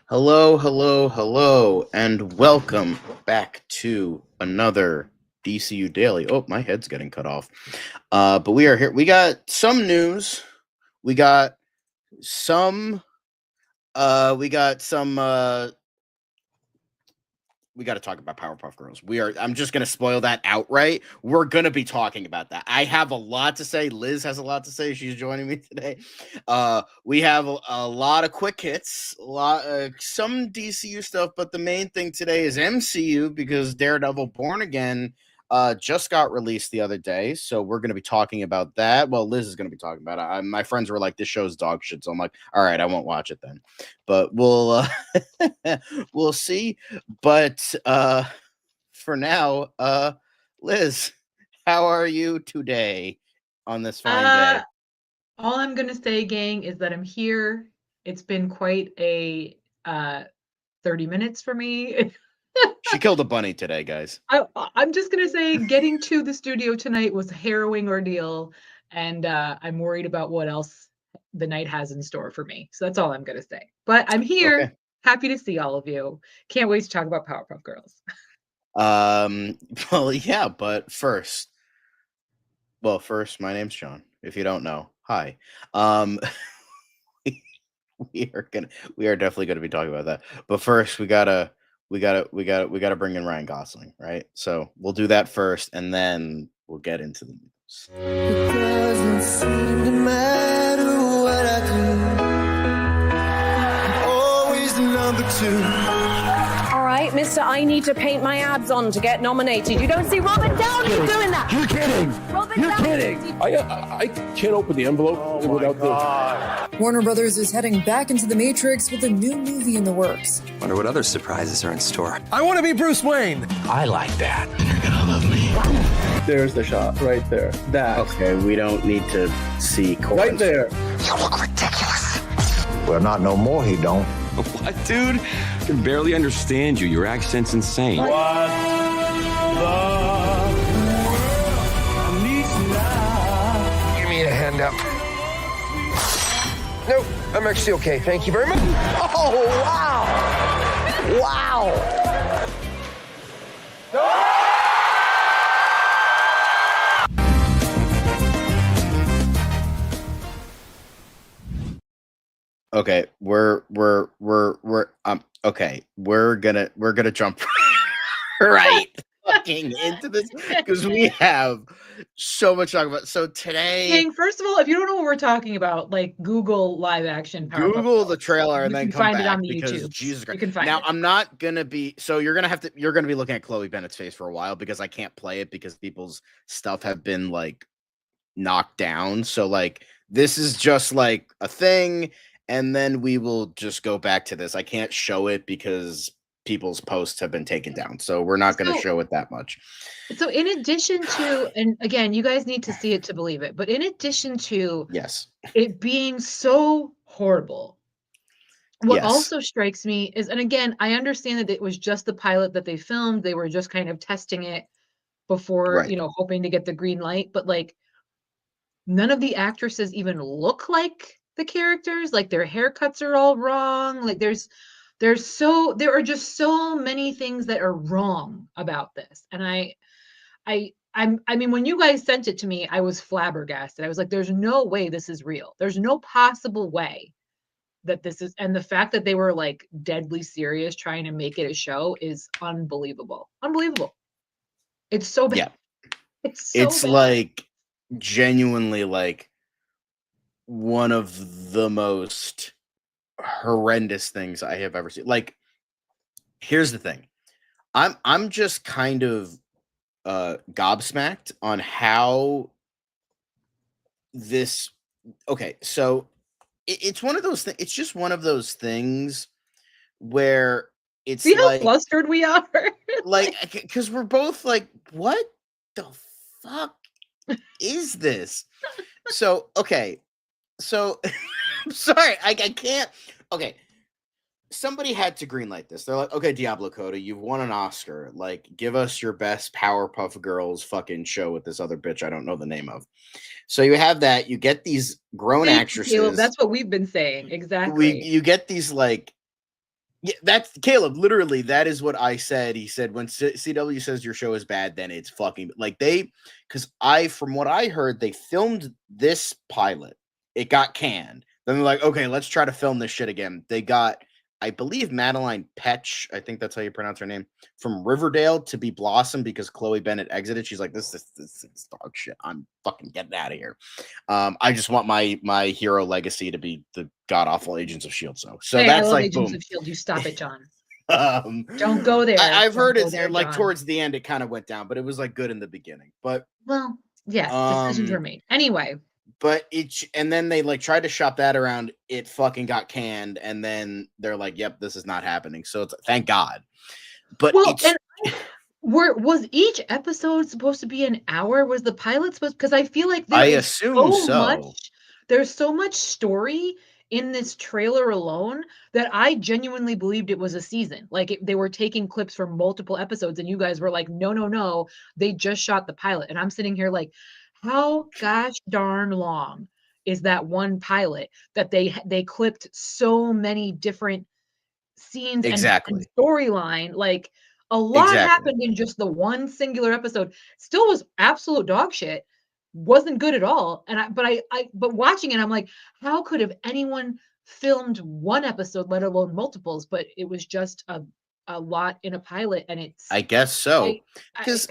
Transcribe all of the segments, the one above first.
Hello, hello, hello, and welcome back to another DCU Daily. Oh, my head's getting cut off. But we are here. We got some news. We got some. We got some. We got to talk about Powerpuff Girls. I'm just going to spoil that outright. We're going to be talking about that. I have a lot to say. Liz has a lot to say. She's joining me today. We have a lot of quick hits, some DCU stuff, but the main thing today is MCU because Daredevil Born Again just got released the other day. So we're going to be talking about that. Well, Liz is going to be talking about it. My friends were like, this show's dog shit. So I'm like, all right, I won't watch it then. But we'll see. But for now, Liz, how are you today on this fine day? All I'm gonna say, gang, is that I'm here. It's been quite a 30 minutes for me. She killed a bunny today, guys. I'm just gonna say getting to the studio tonight was a harrowing ordeal, and I'm worried about what else the night has in store for me. So that's all I'm gonna say. But I'm here, Okay. happy to see all of you. Can't wait to talk about Powerpuff Girls. Well, yeah, but first, my name's Sean. If you don't know, hi. Um, we are definitely gonna be talking about that. But first, we gotta bring in Ryan Gosling, right? So we'll do that first, and then we'll get into the news. It doesn't seem to matter what I do. I'm always number two. All right, Mr. I need to paint my abs on to get nominated. You don't see Robert Downey doing that. You're kidding. You're kidding. I can't open the envelope without the... Warner Brothers is heading back into the Matrix with a new movie in the works. Wonder what other surprises are in store. I want to be Bruce Wayne. I like that. You're gonna love me. There's the shot right there. That. Okay, we don't need to see Corin's. Right there. You look ridiculous. Well, not no more, he don't. What, dude? I can barely understand you. Your accent's insane. What Give me a hand up. Nope, I'm actually okay. Thank you very much. Oh, wow. Wow. Okay, okay. We're gonna jump right fucking into this because we have so much to talk about. So today, Gang, first of all, if you don't know what we're talking about, like Google live action Powerpuff Google Girls. the trailer and You then can come find it back on the because YouTube. Jesus Christ. You can find Now it. I'm not gonna be. So you're gonna be looking at Chloe Bennett's face for a while because I can't play it because people's stuff have been like knocked down. So like this is just like a thing, and then we will just go back to this. I can't show it because people's posts have been taken down, so we're not going to show it that much. So in addition to, and again, you guys need to see it to believe it, but in addition to Yes, it being so horrible, what yes, also strikes me is, and again, I understand that it was just the pilot that they filmed. They were just kind of testing it before, right. hoping to get the green light, but like none of the actresses even look like the characters. Like their haircuts are all wrong. Like there are just so many things that are wrong about this. And I mean, when you guys sent it to me, I was flabbergasted. I was like, there's no way this is real. There's no possible way that this is, and the fact that they were like deadly serious trying to make it a show is unbelievable. Unbelievable. It's so bad. Yeah, It's so it's bad. like genuinely like one of the most horrendous things I have ever seen. Like, here's the thing. I'm just kind of gobsmacked on how this okay, so it's one of those things. It's just one of those things where it's See how like flustered we are? because we're both like, what the fuck is this? So okay, so I'm sorry, I can't. Okay, somebody had to greenlight this. They're like, okay, Diablo Coda, you've won an Oscar. Like, give us your best Powerpuff Girls fucking show with this other bitch I don't know the name of. So you have that. You get these grown Thank you, actresses. Caleb. That's what we've been saying. Exactly. You get these like Yeah, that's Caleb. Literally, that is what I said. He said when CW says your show is bad, then it's fucking like because from what I heard, they filmed this pilot. It got canned. Then they're like, okay, let's try to film this shit again. They got, I believe, Madeline Petch, I think that's how you pronounce her name, from Riverdale to be Blossom because Chloe Bennett exited. She's like, this is dog shit. I'm fucking getting out of here. I just want my hero legacy to be the god awful Agents of Shield. So hey, that's I love like Agents boom. of Shield. You stop it, John. Don't go there. I've heard it's there, like John. towards the end it kind of went down, but it was like good in the beginning. But well, yes, decisions were made anyway. But and then they like tried to shop that around. It fucking got canned, and then they're like, "Yep, this is not happening." So it's thank God. But was each episode supposed to be an hour? Was the pilot supposed? Because I feel like I assume so. There's so much story in this trailer alone that I genuinely believed it was a season. Like they were taking clips from multiple episodes, and you guys were like, "No, they just shot the pilot." And I'm sitting here like, how gosh darn long is that one pilot that they clipped so many different scenes and storyline? Like a lot happened in just the one singular episode. Still was absolute dog shit. Wasn't good at all. And but watching it, I'm like, how could have anyone filmed one episode, let alone multiples? But it was just a lot in a pilot, and it's. I guess so, because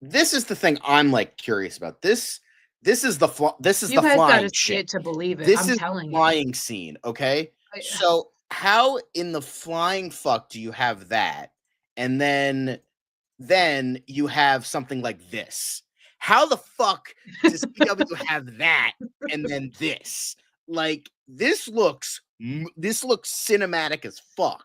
this is the thing I'm like curious about. This is the you guys gotta see it to believe it. This is the flying scene, okay? So how in the flying fuck do you have that, and then you have something like this? How the fuck does CW have that and then this? Like this looks cinematic as fuck.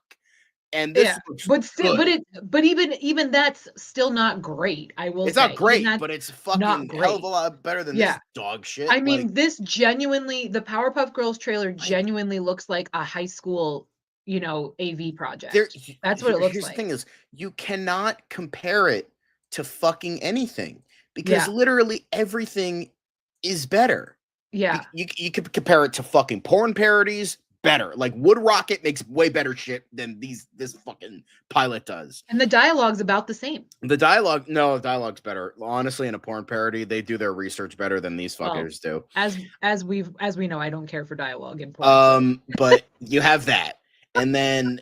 And this looks good. but even that's still not great. I will say it's not great, but it's fucking hell of a lot better than this dog shit. I mean, this genuinely, the Powerpuff Girls trailer genuinely looks like a high school, AV project. That's what it looks like. Here's the thing is, you cannot compare it to fucking anything because literally everything is better. Yeah. You could compare it to fucking porn parodies. Better. Like Wood Rocket makes way better shit than this fucking pilot does. And the dialogue's about the same. The dialogue's better. Honestly, in a porn parody, they do their research better than these fuckers do. As we know, I don't care for dialogue in porn. But you have that. And then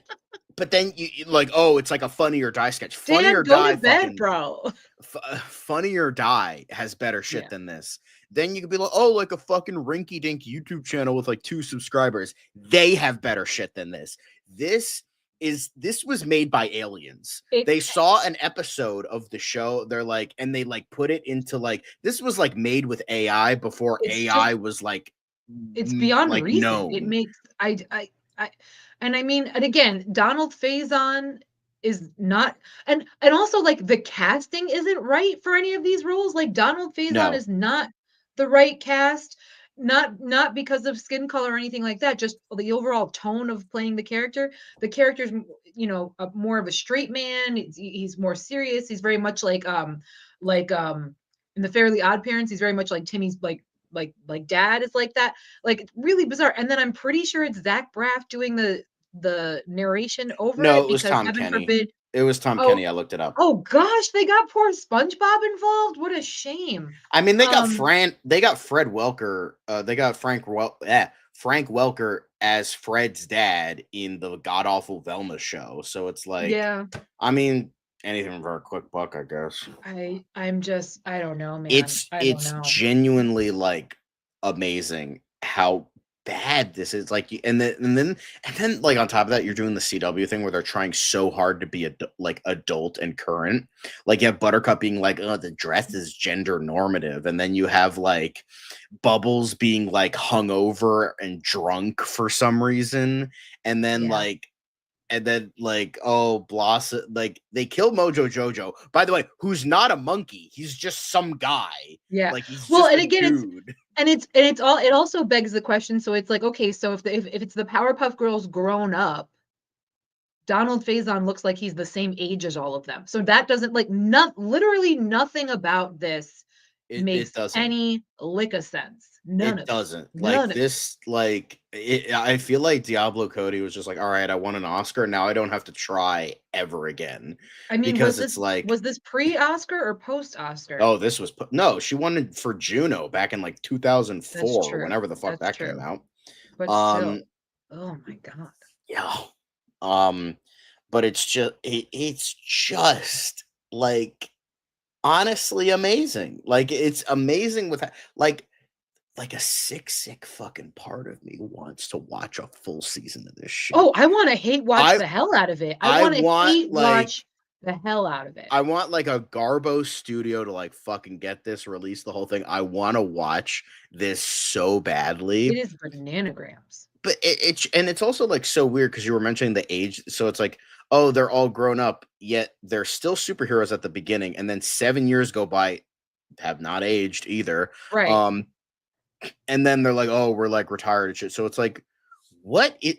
but then you like, oh, it's like a Funny or Die sketch. Funny or Die, to bed, bro. Funny or Die has better shit than this. Then you could be like, oh, like a fucking rinky-dink YouTube channel with like 2 subscribers. They have better shit than this. This was made by aliens. They saw an episode of the show. They're like, and they like put it into like, this was like made with AI before AI was like, it's beyond like, reason. known. It makes and I mean, and again, Donald Faison is not, and also like the casting isn't right for any of these roles. Like Donald Faison is not the right cast, not because of skin color or anything like that, just the overall tone of playing the character. The character's more of a straight man. He's more serious. He's very much like in the Fairly Odd Parents, he's very much like Timmy's like dad is like that. Like really bizarre. And then I'm pretty sure it's Zach Braff doing the narration over it was Tom Kenny. It was Tom Kenny. I looked it up. Oh gosh, they got poor SpongeBob involved. What a shame. I mean, they got Fred Welker. They got Frank Welker as Fred's dad in the god awful Velma show. So it's like, I mean, anything for a quick buck, I guess. I don't know, man. It's genuinely like amazing how bad this is. Like, and then like on top of that, you're doing the CW thing where they're trying so hard to be like adult and current. Like you have Buttercup being like, oh, the dress is gender normative, and then you have like Bubbles being like hungover and drunk for some reason, and then Blossom, like they kill Mojo Jojo, by the way, who's not a monkey, he's just some guy. Yeah, like he's well, just and again, dude. it also begs the question. So it's like, okay, so if it's the Powerpuff Girls grown up, Donald Faison looks like he's the same age as all of them. So that doesn't literally nothing about this makes doesn't. any lick of sense. None It of doesn't. it. Like None of it. this, I feel like Diablo Cody was just like, all right, I won an Oscar. Now I don't have to try ever again. I mean, Because it's like, was this pre-Oscar or post-Oscar? oh, this was no, she won it for Juno back in like 2004, or whenever the fuck that came out. But still, oh my god. Yeah. But it's just like honestly amazing. Like it's amazing with like a sick fucking part of me wants to watch a full season of this shit. Oh, I want to hate watch the hell out of it. I want to hate watch the hell out of it. I want like a Garbo studio to like fucking get this, release the whole thing. I want to watch this so badly. It is bananagrams. But it's also like so weird because you were mentioning the age. So it's like, oh, they're all grown up, yet they're still superheroes at the beginning, and then 7 years go by, have not aged either. Right. And then they're like, oh, we're like retired and shit. So it's like, what it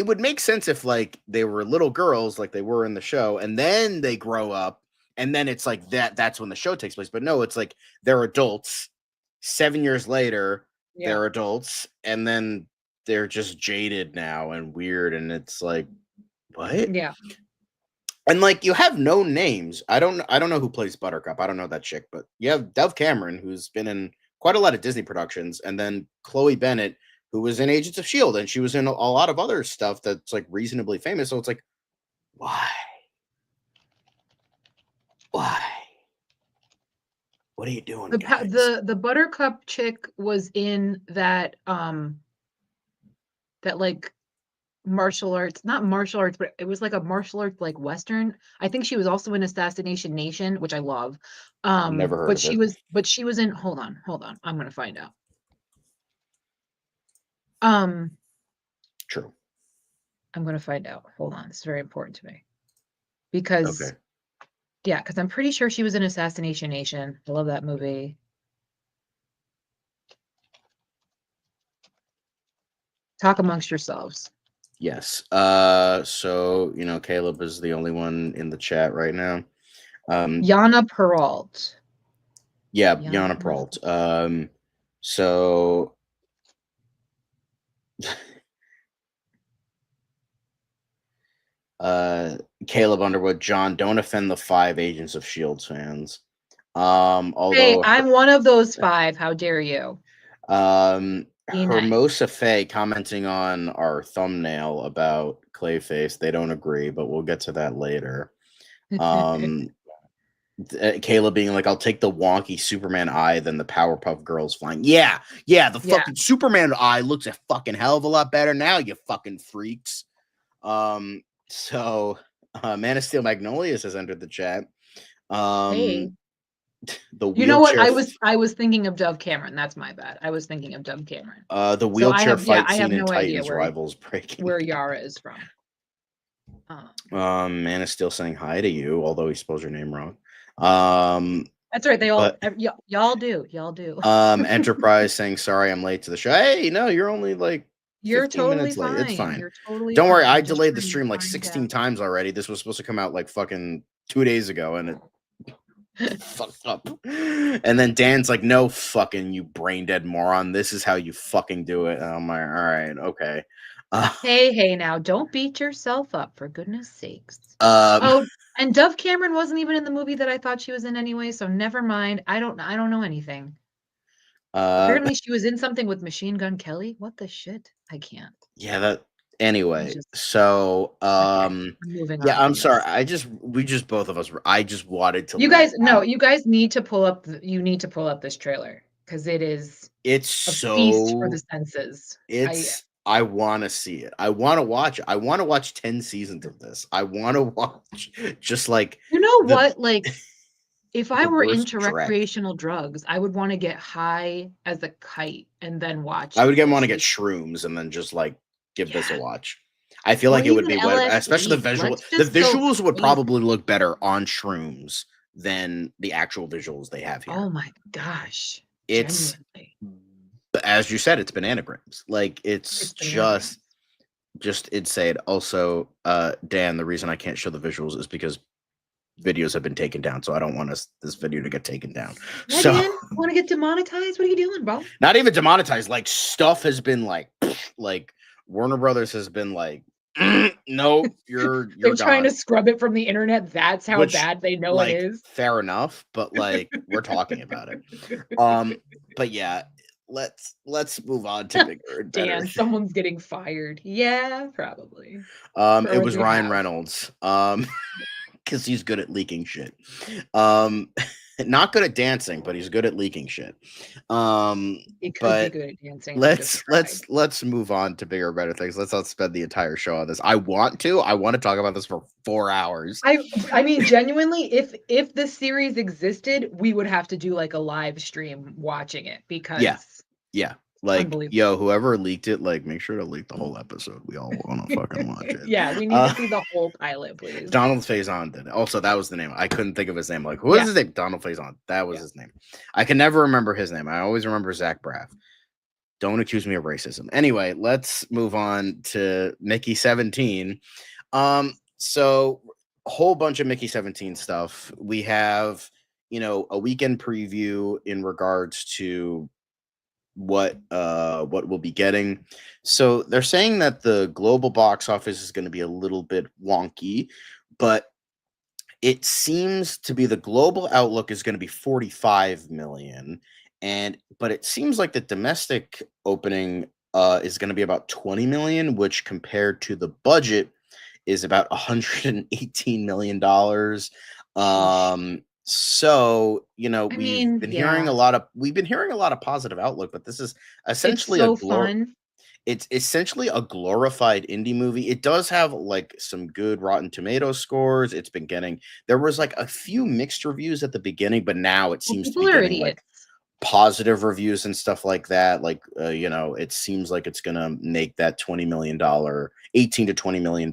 would make sense if like they were little girls like they were in the show, and then they grow up, and then it's like that's when the show takes place. But no, it's like they're adults. 7 years later, they're adults, and then they're just jaded now and weird, and it's like, what? Yeah. And like you have no names. I don't know who plays Buttercup. I don't know that chick, but you have Dove Cameron, who's been in quite a lot of Disney productions, and then Chloe Bennett, who was in Agents of S.H.I.E.L.D., and she was in a lot of other stuff that's like reasonably famous. So it's like, why? What are you doing, guys? The Buttercup chick was in that that like martial arts, not martial arts, but it was like a martial arts like Western. I think she was also in Assassination Nation, which I love. Never heard of it. But she was in, hold on. I'm gonna find out. True. I'm gonna find out. Hold on. It's very important to me. Because because I'm pretty sure she was in Assassination Nation. I love that movie. Talk amongst yourselves. Yes. So Caleb is the only one in the chat right now. Yana Peralt. Yeah, Yana Peralt. So Caleb Underwood, John, don't offend the 5 Agents of S.H.I.E.L.D. fans. Although hey, I'm one of those 5. How dare you? Hermosa Faye commenting on our thumbnail about Clayface. They don't agree, but we'll get to that later. Caleb being like, I'll take the wonky Superman eye than the Powerpuff Girls flying. Yeah, the fucking Superman eye looks a fucking hell of a lot better now, you fucking freaks. So Man of Steel Magnolias has entered the chat. Hey. The you know what? I was thinking of Dove Cameron. That's my bad. I was thinking of Dove Cameron. The wheelchair fight I scene have in no Titans idea Rivals breaking. Where Yara is from. Man is still saying hi to you, although he spells your name wrong. That's right. They all y'all do. Enterprise saying sorry I'm late to the show. Hey, no, you're only like you're 15 totally minutes fine. late. It's fine. You're totally Don't worry, fine. I delayed the stream like 16 times already. This was supposed to come out like fucking 2 days ago, and it fucked up. And then Dan's like, no fucking you brain dead moron. This is how you fucking do it. And I'm like, all right, okay. Hey, now don't beat yourself up, for goodness sakes. And Dove Cameron wasn't even in the movie that I thought she was in anyway, so never mind. I don't know anything. Apparently she was in something with Machine Gun Kelly. What the shit? I can't. Yeah, that anyway. So moving yeah, on I'm sorry. I just both of us I just wanted to you guys need to pull up this trailer because it's so feast for the senses. I want to see it. I want to watch it. I want to watch 10 seasons of this. I want to watch just like what? Like if I were into recreational drugs, I would want to get high as a kite and then watch. I would want to get shrooms and then just like give this a watch. I feel like it would be better, especially the visual. The visuals would probably look better on shrooms than the actual visuals they have here. Oh my gosh. It's as you said, it's bananagrams. Like it's just insane. Also, Dan, the reason I can't show the visuals is because videos have been taken down, so I don't want this video to get taken down. Yeah, So Dan, want to get demonetized? What are you doing, bro? not even demonetized, like stuff has been like Warner Brothers has been like, no, you're They're trying done. to scrub it from the internet. That's how Which, bad they know like, it is. fair enough, but like we're talking about it. But yeah, let's move on to bigger and better. Dan, someone's getting fired. Yeah, probably. It was Currently Ryan have. Reynolds. Because he's good at leaking shit. Not good at dancing, but he's good at leaking shit. He could But be good at dancing. let's move on to bigger, better things. Let's not spend the entire show on this. I want to talk about this for 4 hours. I mean, genuinely, if the series existed, we would have to do like a live stream watching it because Yeah. Like, unbelievable. yo, whoever leaked it, like, make sure to leak the whole episode. We all want to fucking watch it. Yeah, we need to see the whole pilot, please. Donald Faison did it. Also, that was the name. I couldn't think of his name. Like, who is his name? Donald Faison. That was his name. I can never remember his name. I always remember Zach Braff. Don't accuse me of racism. Anyway, let's move on to Mickey 17. So a whole bunch of Mickey 17 stuff. We have, a weekend preview in regards to what we'll be getting. So they're saying that the global box office is going to be a little bit wonky, but it seems to be the global outlook is going to be 45 million, but it seems like the domestic opening is going to be about 20 million, which compared to the budget is about 118 million dollars. So, we've been hearing a lot of positive outlook, but this is essentially fun. It's essentially a glorified indie movie. It does have like some good Rotten Tomatoes scores. There was like a few mixed reviews at the beginning, but now it seems to be getting like positive reviews and stuff like that. Like, it seems like it's gonna make that $18 to $20 million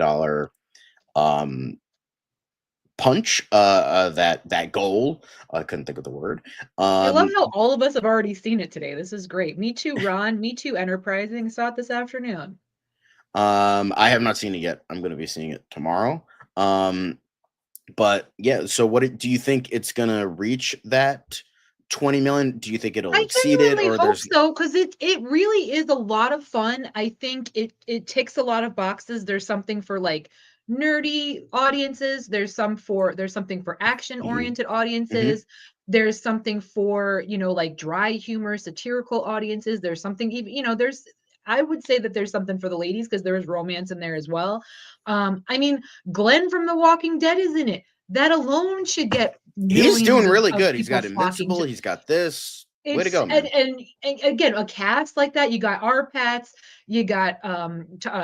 punch that goal. I couldn't think of the word. I love how all of us have already seen it today. This is great. Me too, Ron. Me too, Enterprising. Saw it this afternoon. I have not seen it yet. I'm going to be seeing it tomorrow. But yeah, so what do you think it's going to reach that 20 million? Do you think it'll exceed it, or hope so, because it really is a lot of fun. I think it ticks a lot of boxes. There's something for like nerdy audiences. There's something for action oriented audiences. There's something for, like dry humor, satirical audiences. There's something even, I would say that there's something for the ladies because there's romance in there as well. I mean, Glenn from The Walking Dead is in it. That alone should get he's doing really good. He's got Invincible. He's got this. Way to go, man. And again, a cast like that, you got R. Pats, you got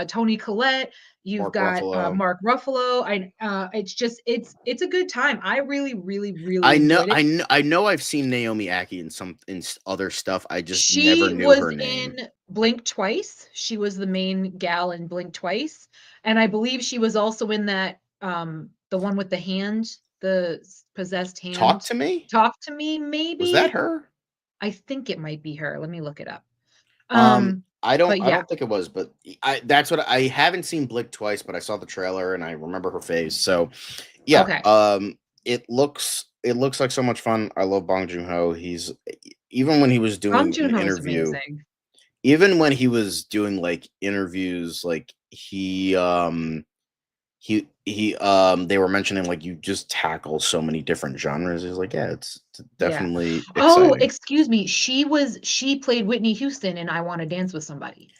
Toni Collette, you've got Mark Ruffalo. It's a good time. I really I know I've seen Naomi Ackie in other stuff. I just never knew her name. She was in Blink Twice. She was the main gal in Blink Twice, and I believe she was also in that the one with the hand, the possessed hand. Talk to Me, maybe. Was that her? I think it might be her. Let me look it up. I don't think it was, but that's what I haven't seen Blink Twice, but I saw the trailer and I remember her face. So yeah, okay. It looks like so much fun. I love Bong Joon-ho. He's even when he was doing an interview, amazing. Even when he was doing like interviews, like he they were mentioning like you just tackle so many different genres. He's like, yeah, it's definitely exciting. Oh, excuse me. She played Whitney Houston in I Want to Dance with Somebody.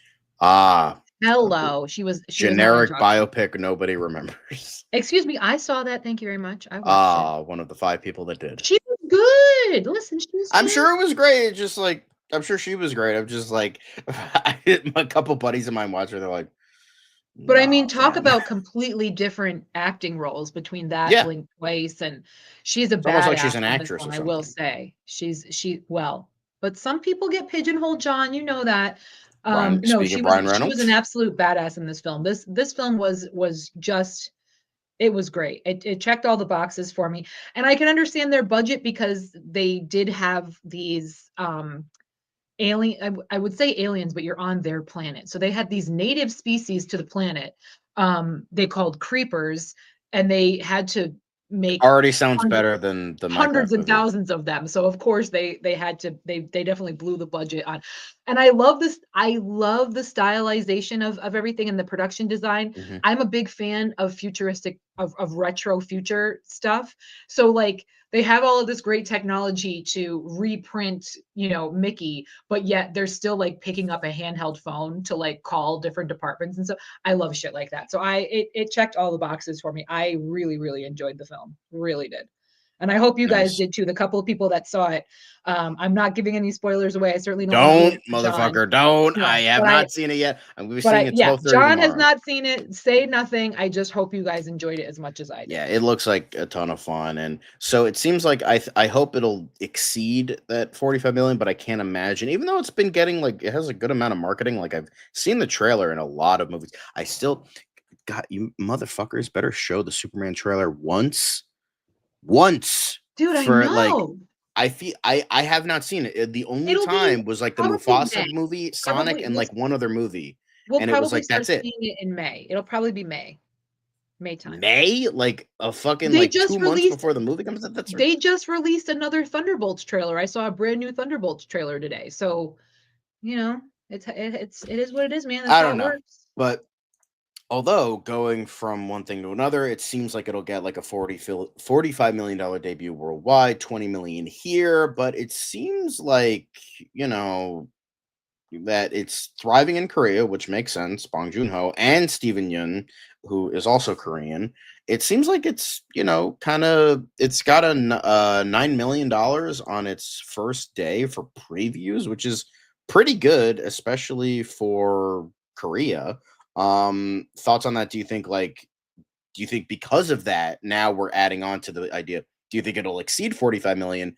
Hello. She was generic biopic nobody remembers. Excuse me, I saw that. Thank you very much. I watched it. One of the 5 people that did. She was good. Listen, she was I'm sure it was great. It's just like I'm sure she was great. I'm just like a couple buddies of mine watch her, they're like, but I mean, talk about completely different acting roles between that Blink Twice, and she's a badass. Almost like she's an actress. I will say but some people get pigeonholed. John, you know that. No, she was an absolute badass in this film. This film was just, it was great. It checked all the boxes for me, and I can understand their budget because they did have these alien, I would say aliens, but you're on their planet. So they had these native species to the planet. They called creepers, and they had to make already sounds better than the hundreds Minecraft and movie. thousands of them. So of course they had to they definitely blew the budget on. And I love this. I love the stylization of everything and the production design. Mhm. I'm a big fan of futuristic of retro future stuff. So like they have all of this great technology to reprint, you know, Mickey, but yet they're still like picking up a handheld phone to like call different departments and so I love shit like that. So it checked all the boxes for me. I really, really enjoyed the film. Really did. And I hope you guys Nice. did too. The couple of people that saw it. I'm not giving any spoilers away. I certainly don't want to ruin Don't, it for John. motherfucker, don't. No, I have but not seen it yet. I'm going to be but seeing it yeah, 12:30 John has tomorrow. not seen it. Say nothing. I just hope you guys enjoyed it as much as I did. Yeah, it looks like a ton of fun, and so it seems like I hope it'll exceed that 45 million, but I can't imagine. Even though it's been getting like it has a good amount of marketing. Like I've seen the trailer in a lot of movies. I still, God, you motherfuckers better show the Superman trailer once, Dude, I for like. know. I feel I have not seen it. The only It'll be time was like the probably Mufasa May. movie, Sonic, Probably and we'll like one other movie, we'll and it was probably like start that's it. seeing it in May. It'll probably be May time. May, like a fucking They like just 2 months released before the movie comes out. That's they just released another Thunderbolts trailer. I saw a brand new Thunderbolts trailer today. So, you know, it is what it is, man. That's I how don't it know, works. but although going from one thing to another, it seems like it'll get like a $45 million debut worldwide, 20 million here, but it seems like, you know, that it's thriving in Korea, which makes sense. Bong Joon-ho and Steven Yeun, who is also Korean. It seems like it's, you know, kind of it's got a $9 million on its first day for previews, which is pretty good, especially for Korea. Thoughts on that? Do you think because of that, now we're adding on to the idea? Do you think it'll exceed 45 million?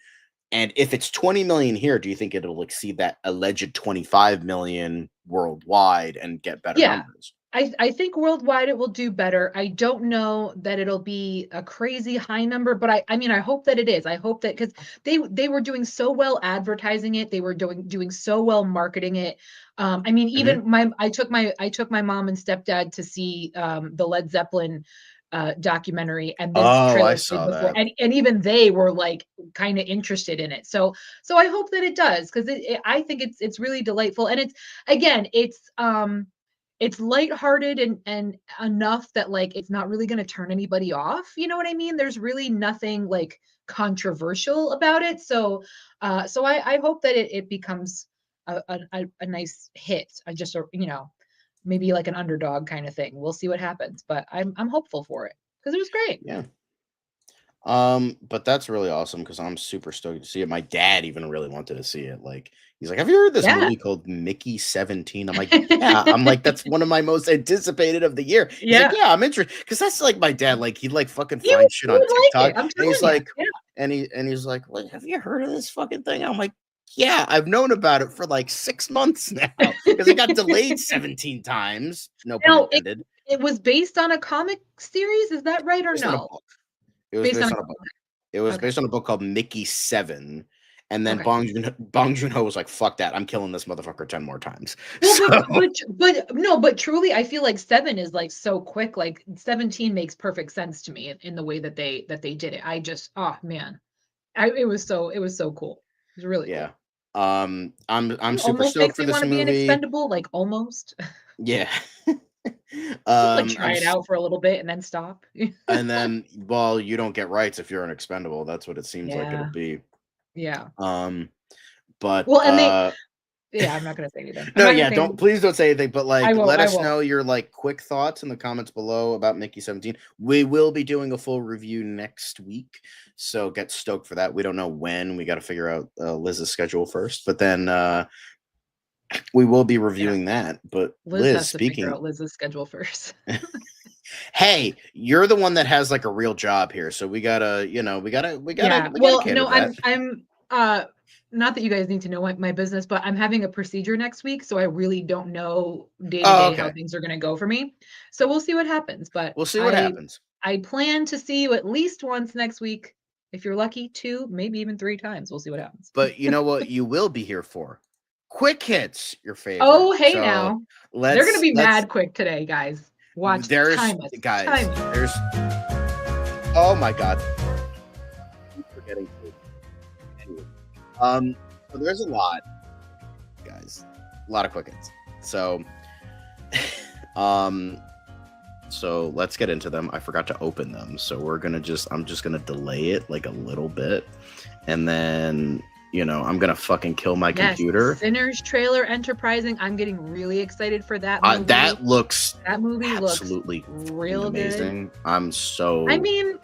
And if it's 20 million here, do you think it'll exceed that alleged 25 million worldwide and get better Yeah. numbers? I think worldwide it will do better. I don't know that it'll be a crazy high number, but I mean I hope that it is. I hope that because they were doing so well advertising it, they were doing so well marketing it. I mean, even I took my mom and stepdad to see the Led Zeppelin documentary, and this Oh, trailer I played saw before, that. and even they were like kind of interested in it. So I hope that it does because I think it's really delightful, and it's lighthearted and enough that like it's not really going to turn anybody off. You know what I mean? There's really nothing like controversial about it. So I hope that it becomes a nice hit. I just you know, maybe like an underdog kind of thing. We'll see what happens, but I'm hopeful for it because it was great. Yeah. But that's really awesome because I'm super stoked to see it. My dad even really wanted to see it. Like, he's like, "Have you heard this Yeah. movie called Mickey 17?" I'm like, "Yeah." I'm like, "That's one of my most anticipated of the year." He's like, "Yeah, I'm interested," because that's like my dad. Like, he'd like fucking You find shit on would like TikTok, it. I'm and he's telling you. like, and he's like, "Well, have you heard of this fucking thing?" I'm like, "Yeah, I've known about it for like 6 months now because it got delayed 17 times." No pun Now, intended. it was based on a comic series. Is that right or Based on a no? book. It was Based based on on a a book. It was Okay. based on a book called Mickey 7, and then Okay. Bong Joon-ho was like, "Fuck that! I'm killing this motherfucker 10 more times." Well, So but truly, I feel like 7 is like so quick. Like 17 makes perfect sense to me in the way that they did it. I just, oh man, it was so cool. It was really yeah, cool. I'm It super almost stoked makes for me this want to be an movie. expendable, like almost. Yeah, Just like I'm try it out for a little bit and then stop. and then well, you don't get rights if you're an expendable. That's what it seems like it'll Yeah, be. yeah. But Well, and yeah, I'm not gonna say anything. I'm no, not gonna yeah, say don't anything. please don't say anything, but I like won't. let I us won't. know your like quick thoughts in the comments below about Mickey 17. We will be doing a full review next week, so get stoked for that. We don't know when. We got to figure out Liz's schedule first, but then we will be Yeah. reviewing that. But Liz Liz, has to figure speaking, out Liz's schedule first. hey, you're the one that has like a real job here, so we gotta, you know, we gotta Yeah. cater No, to that. I'm not that you guys need to know my business, but I'm having a procedure next week, so I really don't know day to Oh, day how okay. things are gonna go for me. So we'll see what happens, but We'll see what happens. I plan to see you at least once next week. If you're lucky, 2, maybe even 3 times. We'll see what happens. But you know what you will be here for? Quick hits, your favorite. Oh, hey So now. They're gonna be let's mad quick today, guys. Watch. there's Time it. guys, Time it. Oh my god. I'm forgetting. Anyway. So there's a lot, guys. A lot of quick hits. So so let's get into them. I forgot to open them, so I'm just gonna delay it like a little bit, and then I'm gonna fucking kill my computer. Sinners trailer enterprising. I'm getting really excited for that movie. That movie absolutely looks real amazing. Good. I mean,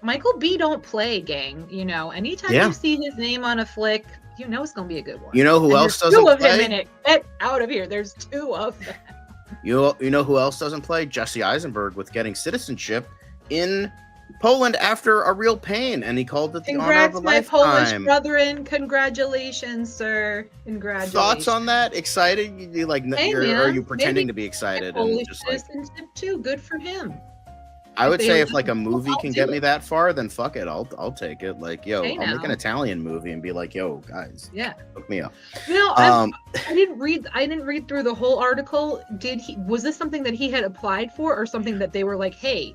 Michael B. don't play, gang. Anytime you see his name on a flick, it's gonna be a good one. You know who else doesn't play? 2 of play? him in it. Get out of here. There's 2 of them. You know who else doesn't play? Jesse Eisenberg with getting citizenship in Poland after a real pain, and he called it the honor of a lifetime. Congrats, my Polish brethren. Congratulations, sir. Congratulations. Thoughts on that? Excited? Are you pretending to be excited? Polish citizenship too. Good for him. I would say if a movie can get me that far, then fuck it. I'll take it. I'll make an Italian movie and be like, yo, guys, hook me up. I didn't read through the whole article. Was this something that he had applied for, or something that they were like, hey,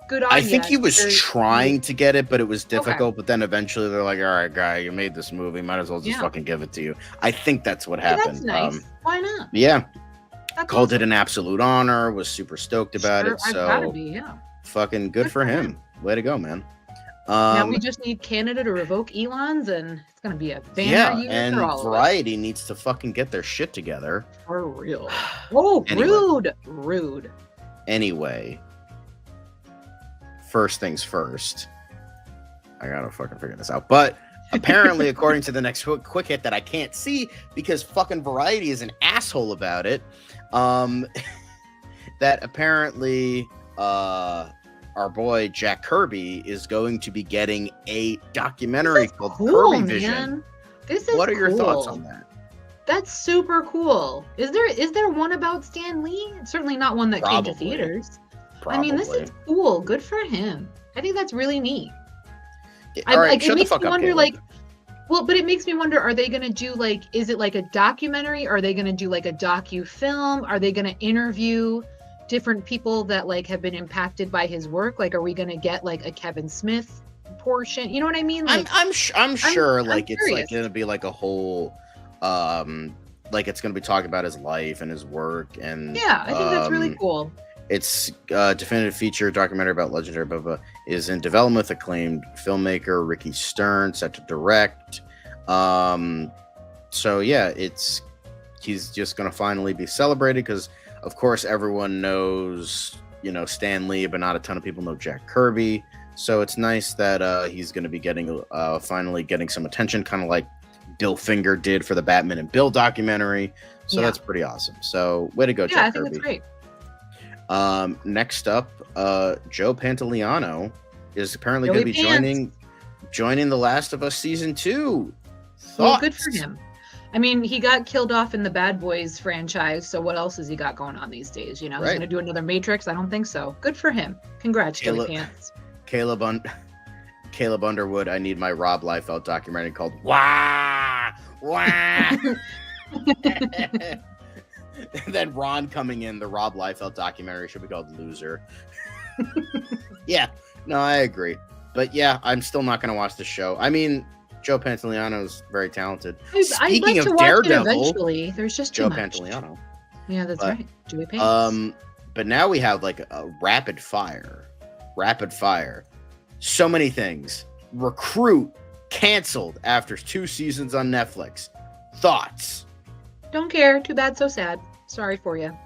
good on you? I think he was trying to get it, but it was difficult. Okay. But then eventually they're like, all right, guy, you made this movie, might as well just fucking give it to you. I think that's what happened. That's nice. Why not? Yeah. Called it an absolute honor, was super stoked about it. So I've gotta be, fucking good for him. Way to go, man. Now we just need Canada to revoke Elon's, and it's gonna be a banner year and for all Variety needs to fucking get their shit together. For real. Oh, anyway. Rude. Anyway, first things first. I gotta fucking figure this out. But apparently, according to the next quick hit that I can't see because fucking Variety is an asshole about it, that apparently our boy Jack Kirby is going to be getting a documentary called Kirby Vision. This is What are your thoughts on that? That's super cool. Is there one about Stan Lee? Certainly not one that came to theaters. Probably. I mean, this is cool. Good for him. I think that's really neat. All right, shut the fuck up, Caleb. But it makes me wonder, are they going to do is it like a documentary? Are they going to do like a docu-film? Are they going to interview different people that have been impacted by his work? Are we going to get a Kevin Smith portion? You know what I mean? I'm sure it's going to be a whole it's going to be talking about his life and his work, and I think that's really cool. It's a definitive feature documentary about legendary Bubba is in development with acclaimed filmmaker Ricky Stern, set to direct. So yeah, he's just going to finally be celebrated because, of course, everyone knows Stan Lee, but not a ton of people know Jack Kirby. So it's nice that he's going to be getting finally getting some attention, kind of like Bill Finger did for the Batman and Bill documentary. So that's pretty awesome. So way to go, Jack Kirby. I think it's great. Next up, Joe Pantoliano is apparently going to be joining The Last of Us season 2. Well, good for him. I mean, he got killed off in the Bad Boys franchise, so what else has he got going on these days? He's going to do another Matrix? I don't think so. Good for him. Congrats, Joey Pants. Caleb Underwood, I need my Rob Liefeld documentary called Wah! Wah! Then Ron coming in, the Rob Liefeld documentary should be called Loser. Yeah, no, I agree. But yeah, I'm still not going to watch the show. I mean, Joe Pantoliano is very talented. Speaking of Daredevil, eventually, there's just Joe Pantoliano. Yeah, that's right. Joey Pants. But now we have a rapid fire. So many things. Recruit canceled after 2 seasons on Netflix. Thoughts? Don't care. Too bad, so sad. Sorry for you.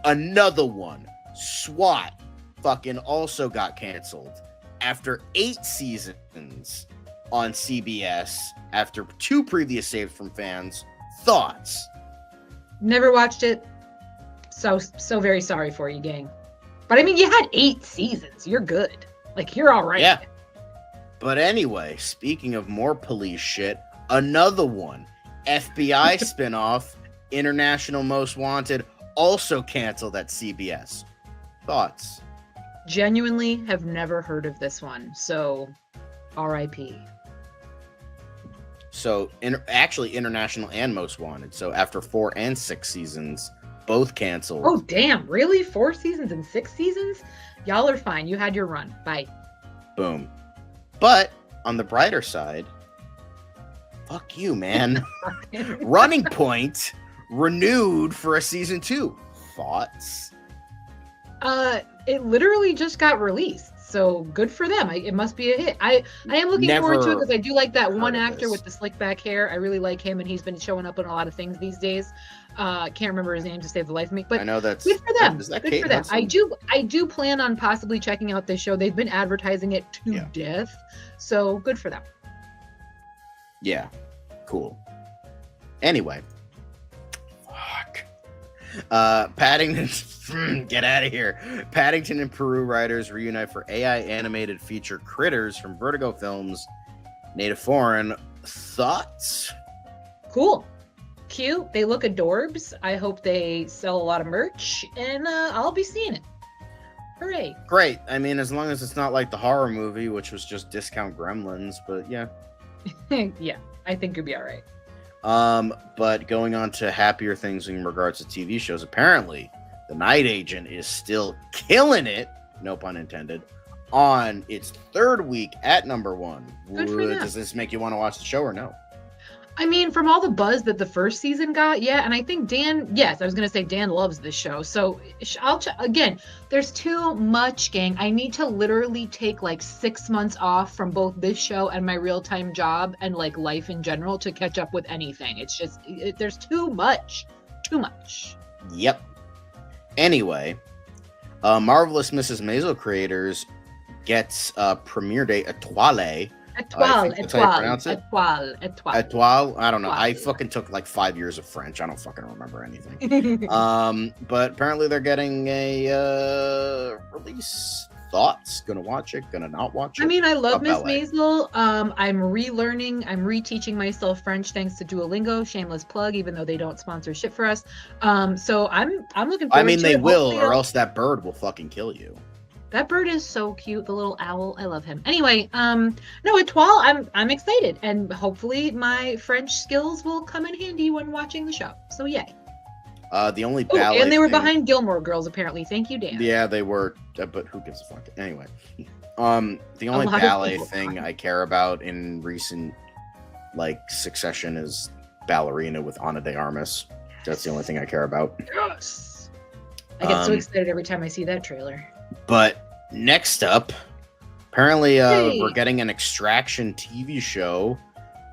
Another one. SWAT fucking also got canceled after 8 seasons on CBS after 2 previous saves from fans. Thoughts? Never watched it. So very sorry for you, gang. But I mean, you had 8 seasons. You're good. You're all right. Yeah. But anyway, speaking of more police shit, another one. FBI spinoff, International Most Wanted, also canceled at CBS. Thoughts? Genuinely have never heard of this one, so RIP. So, actually, International and Most Wanted. So, after 4 and 6 seasons, both canceled. Oh, damn. Really? 4 seasons and 6 seasons? Y'all are fine. You had your run. Bye. Boom. But on the brighter side, fuck you, man. Running Point renewed for a season 2. Thoughts? It literally just got released, so good for them. It must be a hit. I am looking forward to it because I do like that one actor with the slick back hair. I really like him, and he's been showing up in a lot of things these days. Can't remember his name to save the life of me, but I know that's good for them. Is that good Kate for them. Hudson? I do plan on possibly checking out this show. They've been advertising it to death, so good for them. Yeah, cool. Anyway, Paddington, get out of here. Paddington and Peru writers reunite for AI animated feature Critters from Vertigo Films. Native Foreign. Thoughts? Cool. Cute. They look adorbs. I hope they sell a lot of merch, and I'll be seeing it. Hooray. Great. I mean, as long as it's not like the horror movie, which was just discount Gremlins, but yeah. Yeah, I think you'll be all right. But going on to happier things in regards to TV shows, apparently The Night Agent is still killing it, no pun intended, on its 3rd week at #1. Good for them. Does this make you want to watch the show or no? I mean, from all the buzz that the first season got, yeah, and I think Dan loves this show. So again, there's too much, gang. I need to literally take like 6 months off from both this show and my real-time job and like life in general to catch up with anything. It's just, there's too much. Yep. Anyway, Marvelous Mrs. Maisel creators gets a premiere date Etoile. Etoile. I don't know. I Etoile. fucking took like 5 years of French. I don't fucking remember anything. But apparently they're getting a release. Thoughts? Gonna watch it? Gonna not watch it? I mean, I love Miss Ballet. Maisel. I'm relearning, I'm reteaching myself French thanks to Duolingo. Shameless plug, even though they don't sponsor shit for us. So I'm looking forward to it. I mean, they will, Hopefully or else that bird will fucking kill you. That bird is so cute, the little owl. I love him. Anyway, no, Etoile, I'm excited, and hopefully my French skills will come in handy when watching the show. So yay. The only ballet and they were thing- behind Gilmore Girls, apparently. Thank you, Dan. Yeah, they were, but who gives a fuck? Anyway, the only lot of ballet people thing are. I care about in recent like succession is Ballerina with Ana de Armas. That's the only thing I care about. Yes. I get so excited every time I see that trailer. But next up, apparently Hey. we're getting an Extraction TV show,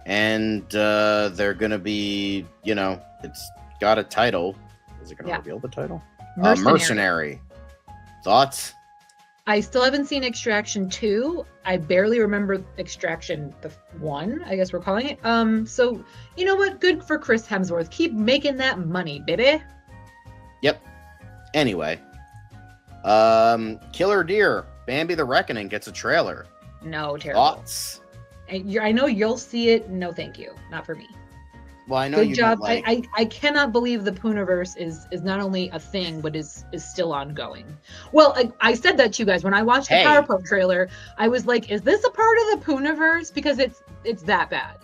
and they're gonna be, it's got a title. Is it gonna reveal the title? Mercenary. Thoughts? I still haven't seen Extraction 2. I barely remember Extraction 1, I guess we're calling it. So you know what? Good for Chris Hemsworth. Keep making that money, baby. Yep. Anyway, Killer Deer, Bambi the Reckoning gets a trailer. No, terrible. Thoughts? I know you'll see it. No, thank you. Not for me. Well, I know Good you job. don't like. I cannot believe the Pooniverse is not only a thing, but is still ongoing. Well, I said that to you guys when I watched the Hey. Powerpuff trailer. I was like, is this a part of the Pooniverse? Because it's that bad.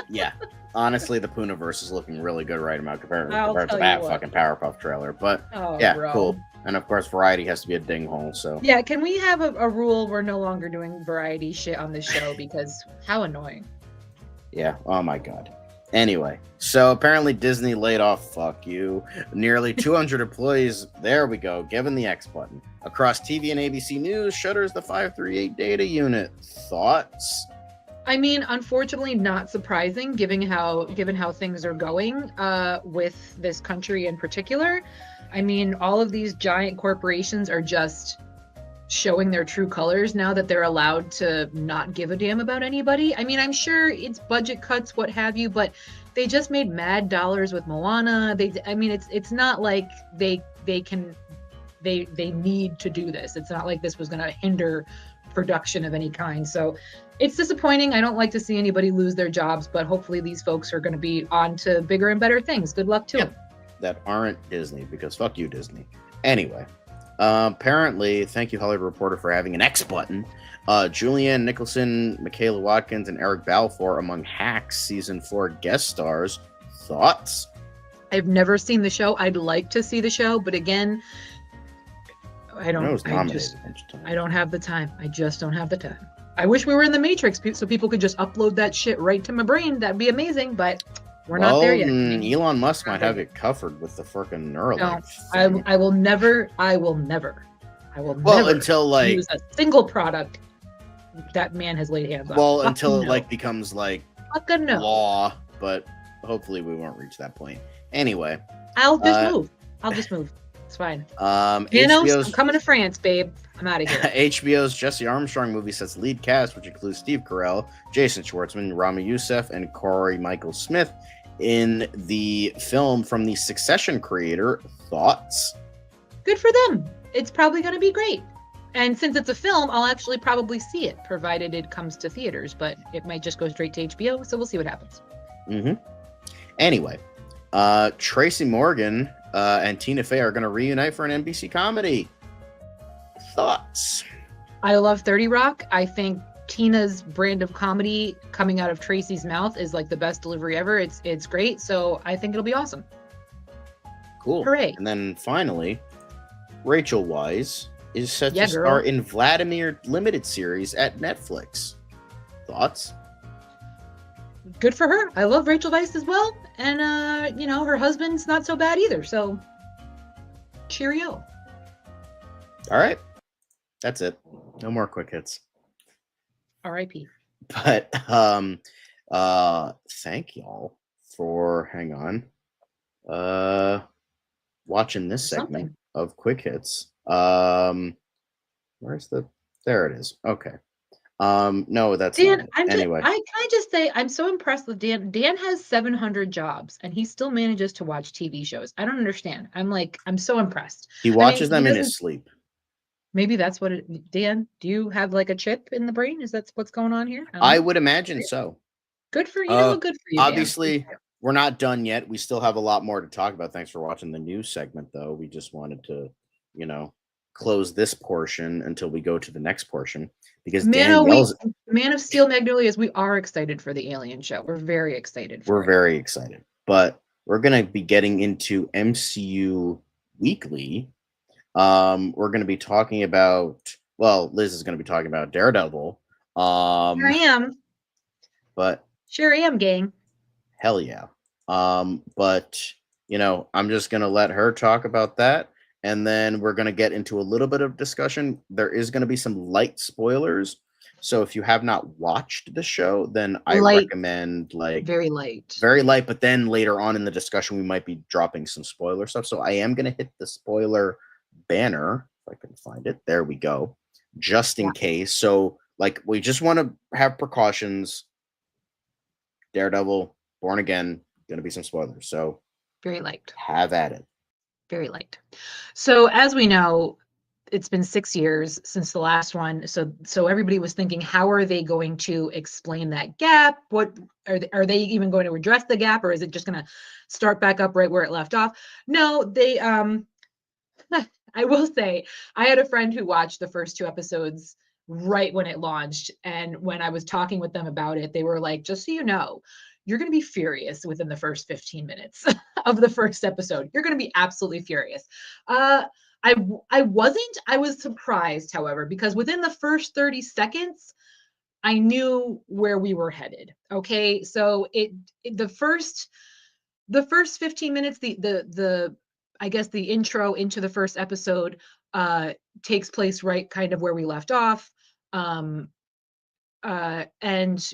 Yeah. Honestly, the Pooniverse is looking really good right now compared I'll to tell that you what. fucking Powerpuff trailer. But Oh, yeah, bro. cool. And of course, variety has to be a dinghole. So Yeah, can we have a rule we're no longer doing variety shit on this show because how annoying. yeah. Oh my god. Anyway, so apparently Disney laid off, fuck you, nearly 200 employees. There we go, given the X button. Across TV and ABC News, shutters the 538 data unit. Thoughts? I mean, unfortunately, not surprising, given how things are going with this country in particular. I mean, all of these giant corporations are just showing their true colors now that they're allowed to not give a damn about anybody. I mean, I'm sure it's budget cuts, what have you, but they just made mad dollars with Moana. It's not like they need to do this. It's not like this was going to hinder production of any kind. So it's disappointing. I don't like to see anybody lose their jobs, but hopefully these folks are going to be on to bigger and better things. Good luck to them. That aren't Disney, because fuck you, Disney. Anyway, apparently, thank you, Hollywood Reporter, for having an X button. Julianne Nicholson, Michaela Watkins, and Eric Balfour among Hacks season 4 guest stars. Thoughts? I've never seen the show. I'd like to see the show, but again, I don't. was I nominated just. a bunch of times. I don't have the time. I just don't have the time. I wish we were in the Matrix so people could just upload that shit right to my brain. That'd be amazing, but we're not there yet. Elon Musk might have it covered with the freaking Neuralink. No, thing. I will never until like use a single product that man has laid hands on. Until it like becomes like fucking no. law, but hopefully we won't reach that point. Anyway, I'll just move. It's fine. HBO's I'm coming to France, babe. I'm out of here. HBO's Jesse Armstrong movie sets lead cast, which includes Steve Carell, Jason Schwartzman, Rami Youssef, and Corey Michael Smith in the film from the Succession creator. Thoughts? Good for them. It's probably going to be great. And since it's a film, I'll actually probably see it, provided it comes to theaters, but it might just go straight to HBO, so we'll see what happens. Anyway, Tracy Morgan and Tina Fey are going to reunite for an NBC comedy. Thoughts? I love 30 Rock. I think Tina's brand of comedy coming out of Tracy's mouth is like the best delivery ever. It's great, so I think it'll be awesome. Cool. Hooray. And then finally, Rachel Weisz is set to star in Vladimir limited series at Netflix. Thoughts? Good for her. I love Rachel Weisz as well. And, her husband's not so bad either. So, cheerio. All right. That's it. No more quick hits. R.I.P. But, thank y'all for, watching this segment of quick hits. There it is. Okay. No, that's Dan. Anyway, can I just say I'm so impressed with Dan. Dan has 700 jobs and he still manages to watch TV shows. I don't understand. I'm so impressed. He watches them in his sleep. Maybe that's what it. Dan, do you have like a chip in the brain? Is that what's going on here? I would imagine so. Good for you. Good for you. Obviously, Dan. We're not done yet. We still have a lot more to talk about. Thanks for watching the news segment, though. We just wanted to, close this portion until we go to the next portion because Man of Steel Magnolias. We are excited for the Alien show. We're very excited. We're very excited, but we're gonna be getting into MCU Weekly. We're gonna be talking about. Well, Liz is gonna be talking about Daredevil. Here I am. But sure am, gang. Hell yeah. But I'm just gonna let her talk about that. And then we're going to get into a little bit of discussion. There is going to be some light spoilers. So if you have not watched the show, then I recommend very light. But then later on in the discussion, we might be dropping some spoiler stuff. So I am going to hit the spoiler banner. If I can find it. There we go. Just in case. So we just want to have precautions. Daredevil, Born Again, going to be some spoilers. So very light. Have at it. Very light. So as we know, it's been 6 years since the last one. So everybody was thinking, how are they going to explain that gap? What are they even going to address the gap, or is it just going to start back up right where it left off? No, they I will say I had a friend who watched the first 2 episodes right when it launched, and when I was talking with them about it, they were like, just so you know, you're going to be furious within the first 15 minutes of the first episode. You're going to be absolutely furious. I was surprised, however, because within the first 30 seconds, I knew where we were headed. Okay. So the first 15 minutes, I guess the intro into the first episode takes place right kind of where we left off. And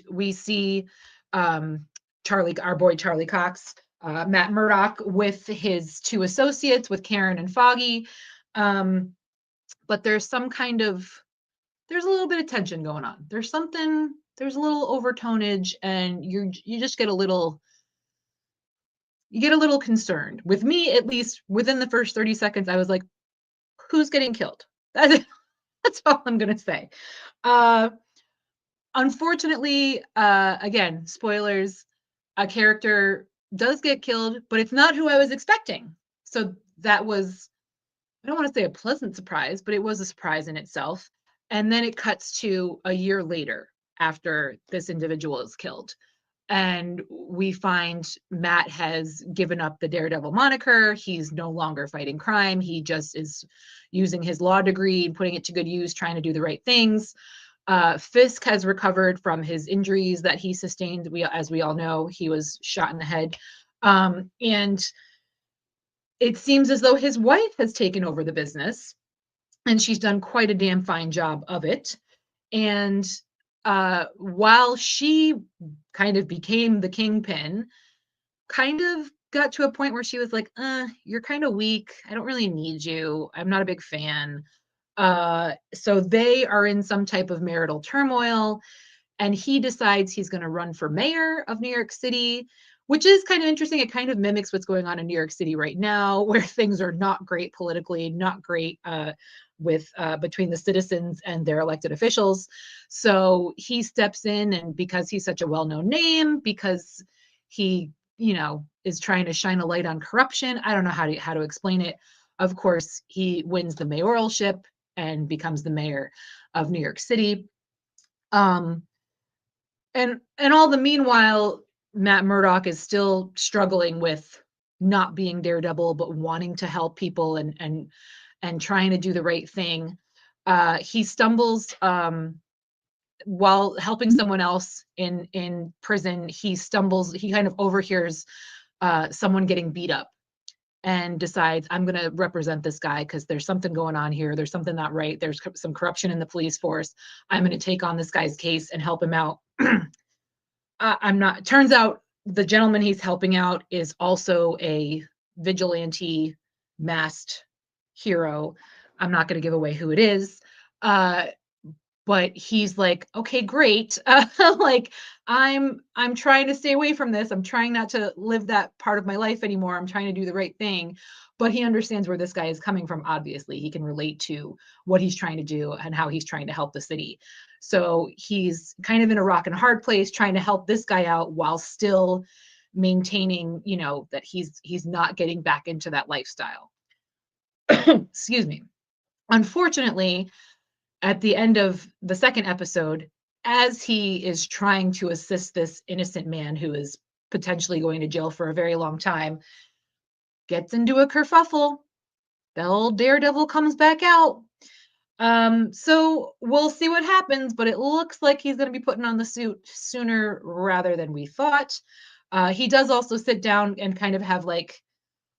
we see our boy Charlie Cox, Matt Murdock with his 2 associates, with Karen and Foggy. But there's a little bit of tension going on. There's a little overtonage, and you just get a little concerned. With me, at least within the first 30 seconds, I was like, who's getting killed? That's all I'm going to say. Unfortunately, again, spoilers, a character does get killed, but it's not who I was expecting. So that was, I don't want to say a pleasant surprise, but it was a surprise in itself. And then it cuts to a year later after this individual is killed. And we find Matt has given up the Daredevil moniker. He's no longer fighting crime. He just is using his law degree and putting it to good use, trying to do the right things. Fisk has recovered from his injuries that he sustained. As we all know, he was shot in the head. And it seems as though his wife has taken over the business, and she's done quite a damn fine job of it. And while she kind of became the kingpin, kind of got to a point where she was like, you're kind of weak. I don't really need you. I'm not a big fan. So they are in some type of marital turmoil, and he decides he's going to run for mayor of New York City, which is kind of interesting. It kind of mimics what's going on in New York City right now, where things are not great politically, not great with between the citizens and their elected officials. So he steps in, and because he's such a well-known name, because he, is trying to shine a light on corruption, I don't know how to explain it. Of course, he wins the mayoralship and becomes the mayor of New York City. And all the meanwhile, Matt Murdock is still struggling with not being Daredevil, but wanting to help people and trying to do the right thing. He stumbles while helping someone else in prison. He kind of overhears someone getting beat up, and decides, I'm going to represent this guy because there's something going on here. There's something not right. There's some corruption in the police force. I'm going to take on this guy's case and help him out. Turns out the gentleman he's helping out is also a vigilante masked hero. I'm not going to give away who it is. But he's like, okay, great. Like, I'm trying to stay away from this. I'm trying not to live that part of my life anymore. I'm trying to do the right thing. But he understands where this guy is coming from. Obviously, he can relate to what he's trying to do and how he's trying to help the city. So he's kind of in a rock and a hard place, trying to help this guy out while still maintaining, that he's not getting back into that lifestyle. Excuse me. Unfortunately, at the end of the second episode, as he is trying to assist this innocent man who is potentially going to jail for a very long time, gets into a kerfuffle. The old Daredevil comes back out. So we'll see what happens, but it looks like he's going to be putting on the suit sooner rather than we thought. He does also sit down and kind of have like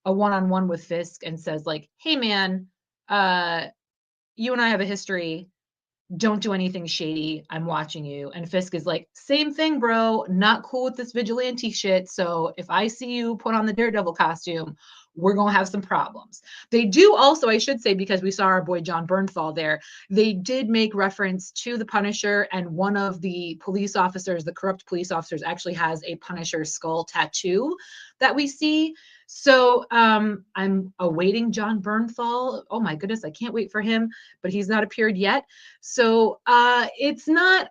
a one-on-one with Fisk and says like, hey man, you and I have a history. Don't do anything shady. I'm watching you. And Fisk is like, same thing, bro. Not cool with this vigilante shit. So if I see you put on the Daredevil costume, we're going to have some problems. They do also, I should say, because we saw our boy John Bernthal there, they did make reference to the Punisher, and one of the police officers, the corrupt police officers, actually has a Punisher skull tattoo that we see. So I'm awaiting John Bernthal. Oh my goodness, I can't wait for him, but he's not appeared yet. So it's not,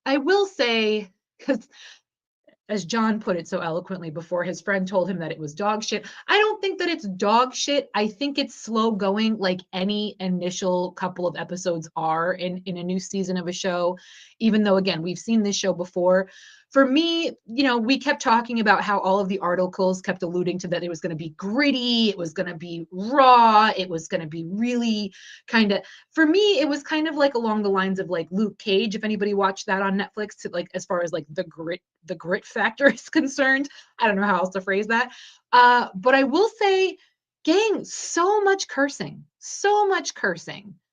I will say, because as John put it so eloquently before, his friend told him that it was dog shit. I don't think that it's dog shit. I think it's slow going, like any initial couple of episodes are in a new season of a show, even though, again, we've seen this show before. For me, we kept talking about how all of the articles kept alluding to that it was going to be gritty, it was going to be raw, it was going to be really kind of, for me, it was kind of like along the lines of like Luke Cage, if anybody watched that on Netflix, to like as far as like the grit factor is concerned. I don't know how else to phrase that. But I will say, gang, so much cursing.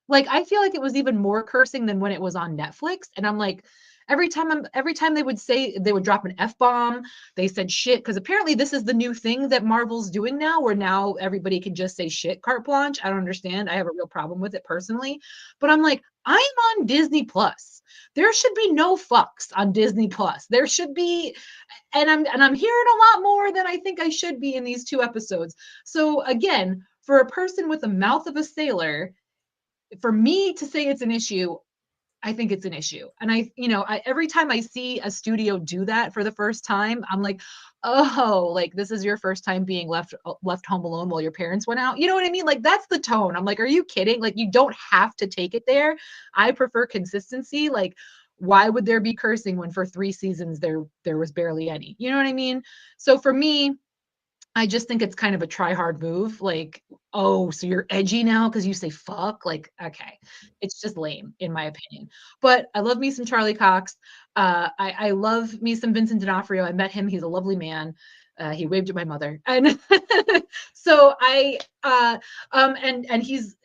Like, I feel like it was even more cursing than when it was on Netflix. And I'm like, every time they would drop an F-bomb, they said shit, because apparently this is the new thing that Marvel's doing now, where now everybody can just say shit carte blanche. I don't understand. I have a real problem with it personally. But I'm like, I'm on Disney Plus. There should be no fucks on Disney Plus. There should be, and I'm hearing a lot more than I think I should be in these 2 episodes. So again, for a person with the mouth of a sailor, for me to say it's an issue, I think it's an issue. And I every time I see a studio do that for the first time, I'm like, oh, like this is your first time being left home alone while your parents went out. You know what I mean? Like, that's the tone. I'm like, are you kidding? Like, you don't have to take it there. I prefer consistency. Like, why would there be cursing when for 3 seasons there was barely any? You know what I mean? So for me, I just think it's kind of a try hard move. Like, oh, so you're edgy now because you say fuck? Like, okay. It's just lame, in my opinion. But I love me some Charlie Cox. I love me some Vincent D'Onofrio. I met him. He's a lovely man. He waved at my mother. And so and he's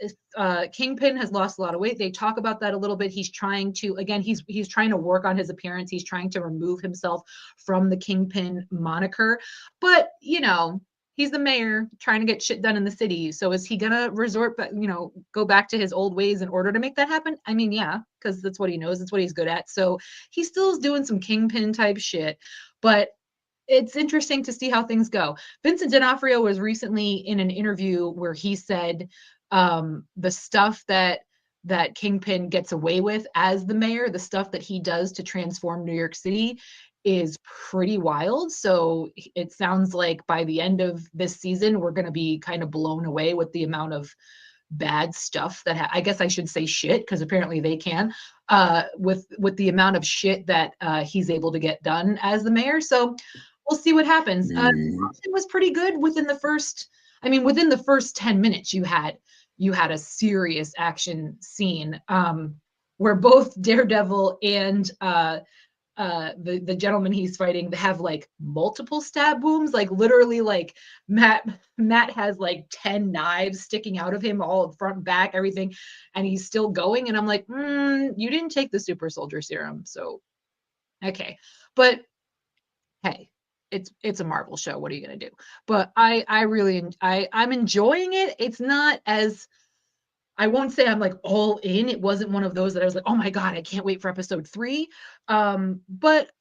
Kingpin has lost a lot of weight. They talk about that a little bit. He's trying to, again, he's trying to work on his appearance. He's trying to remove himself from the Kingpin moniker. But, he's the mayor trying to get shit done in the city. So is he gonna resort, go back to his old ways in order to make that happen? I mean, yeah, because that's what he knows. That's what he's good at. So he still is doing some Kingpin type shit, but it's interesting to see how things go. Vincent D'Onofrio was recently in an interview where he said the stuff that Kingpin gets away with as the mayor, the stuff that he does to transform New York City is pretty wild. So it sounds like by the end of this season, we're going to be kind of blown away with the amount of bad stuff that I guess I should say shit, because apparently they can, with the amount of shit that he's able to get done as the mayor. So we'll see what happens. It was pretty good within the first 10 minutes. You had a serious action scene where both Daredevil and the gentleman he's fighting have like multiple stab wounds, like literally, like Matt has like 10 knives sticking out of him, all front and back, everything, and he's still going. And I'm like, you didn't take the super soldier serum, so okay. But hey, it's a Marvel show. What are you gonna do? But I'm enjoying it. It's not as, I won't say I'm like all in. It wasn't one of those that I was like, oh my God, I can't wait for episode 3. But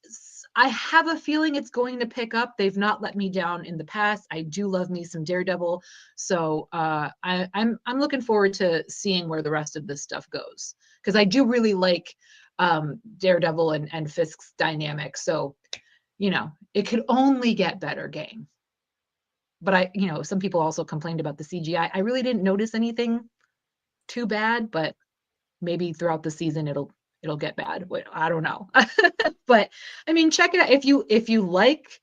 I have a feeling it's going to pick up. They've not let me down in the past. I do love me some Daredevil. So I'm looking forward to seeing where the rest of this stuff goes. Because I do really like Daredevil and Fisk's dynamic. So, it could only get better, gang. But some people also complained about the CGI. I really didn't notice anything too bad, but maybe throughout the season it'll get bad. I don't know. But I mean, check it out if you like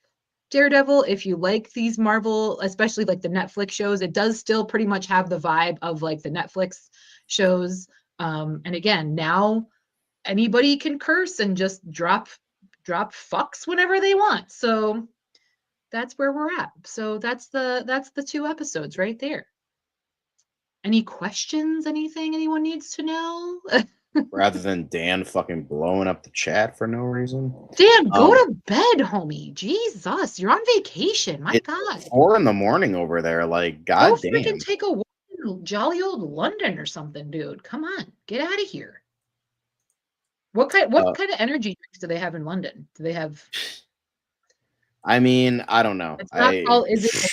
Daredevil, if you like these Marvel, especially like the Netflix shows. It does still pretty much have the vibe of like the Netflix shows. And again, now anybody can curse and just drop fucks whenever they want. So that's where we're at. So that's the 2 episodes right there. Any questions? Anything anyone needs to know? Rather than Dan fucking blowing up the chat for no reason. Dan, go to bed, homie. Jesus, you're on vacation. My God. 4 a.m. over there. Like, goddamn. Go freaking take a walk in jolly old London or something, dude. Come on, get out of here. What kind of energy drinks do they have in London? Do they have? I mean, I don't know. It's not called,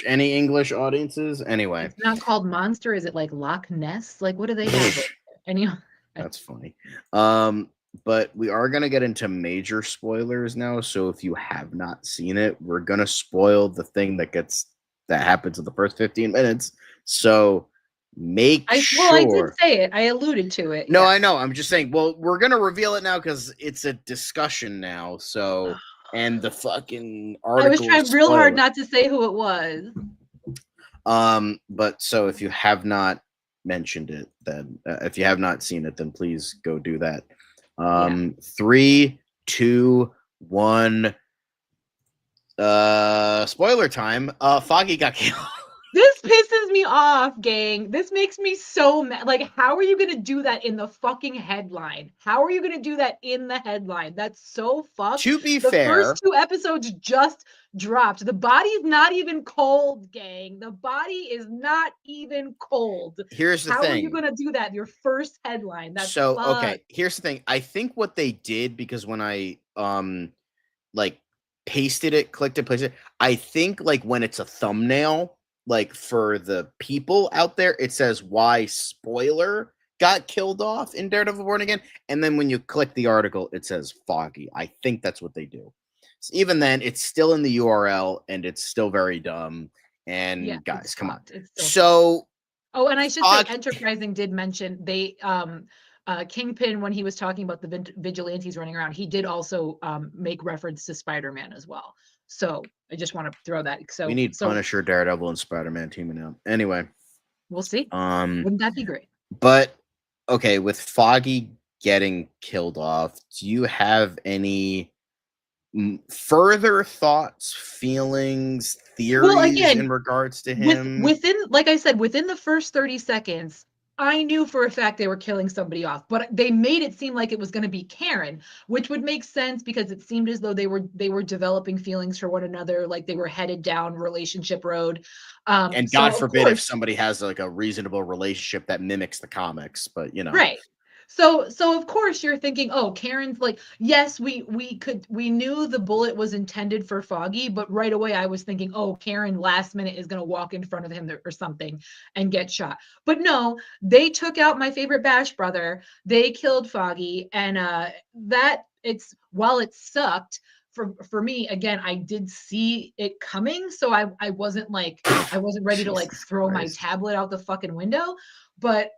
any English audiences? Anyway. It's not called Monster. Is it like Loch Ness? Like, what do they have? That's funny. But we are going to get into major spoilers now. So if you have not seen it, we're going to spoil the thing that happens in the first 15 minutes. So sure. I did say it. I alluded to it. No, yeah. I know. I'm just saying, well, we're going to reveal it now because it's a discussion now. So, and the fucking article. I was trying real hard not to say who it was. But so if you have not mentioned it, then if you have not seen it, then please go do that. 3, 2, 1. Spoiler time. Foggy got killed. This pisses me off, gang. This makes me so mad. Like, how are you going to do that in the fucking headline? How are you going to do that in the headline? That's so fucked. To be fair, the first 2 episodes just dropped. The body's not even cold, gang. The body is not even cold. Here's the thing. How are you going to do that? Your first headline. That's so fucked. Okay. Here's the thing. I think what they did, because when I pasted it, clicked it, placed it, I think like when it's a thumbnail, like for the people out there, it says why spoiler got killed off in Daredevil Born Again. And then when you click the article, it says Foggy. I think that's what they do. So even then, it's still in the URL and it's still very dumb. And yeah, guys, come on. So, and I should say Enterprising did mention they Kingpin, when he was talking about the vigilantes running around, he did also make reference to Spider-Man as well. So I just want to throw that. So we need Punisher, Daredevil, and Spider-Man teaming up. Anyway, we'll see. Wouldn't that be great? But okay, with Foggy getting killed off, do you have any further thoughts, feelings, theories in regards to him? Within, like I said, within the first 30 seconds, I knew for a fact they were killing somebody off, but they made it seem like it was going to be Karen, which would make sense because it seemed as though they were developing feelings for one another, like they were headed down relationship road. And God forbid if somebody has like a reasonable relationship that mimics the comics, but right. So of course you're thinking, oh, Karen's like, yes, we knew the bullet was intended for Foggy, but right away I was thinking, oh, Karen last minute is going to walk in front of him or something and get shot. But no, they took out my favorite Bash brother. They killed Foggy, and while it sucked for me, again, I did see it coming, so I wasn't ready to like throw my tablet out the fucking window, but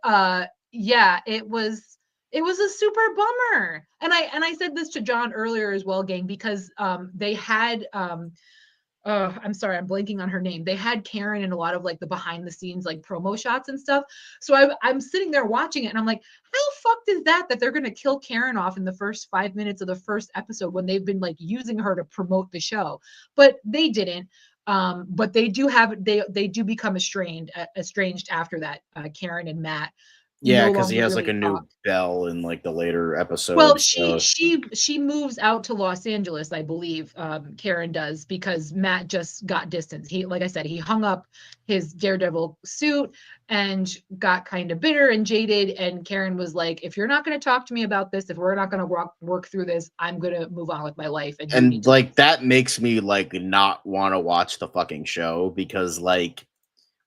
yeah, it was a super bummer. And I said this to John earlier as well, gang, because they had I'm sorry, I'm blanking on her name. They had Karen in a lot of like the behind the scenes like promo shots and stuff. So I'm sitting there watching it and I'm like, how fucked is that they're going to kill Karen off in the first 5 minutes of the first episode when they've been like using her to promote the show? But they didn't. But they do become estranged after that. Karen and Matt. Yeah, because he has like a new bell in like the later episodes. Well, she moves out to Los Angeles, I believe. Karen does, because Matt just got distance. He, like I said, he hung up his Daredevil suit and got kind of bitter and jaded. And Karen was like, "If you're not going to talk to me about this, if we're not going to work through this, I'm going to move on with my life." And like that makes me like not want to watch the fucking show, because like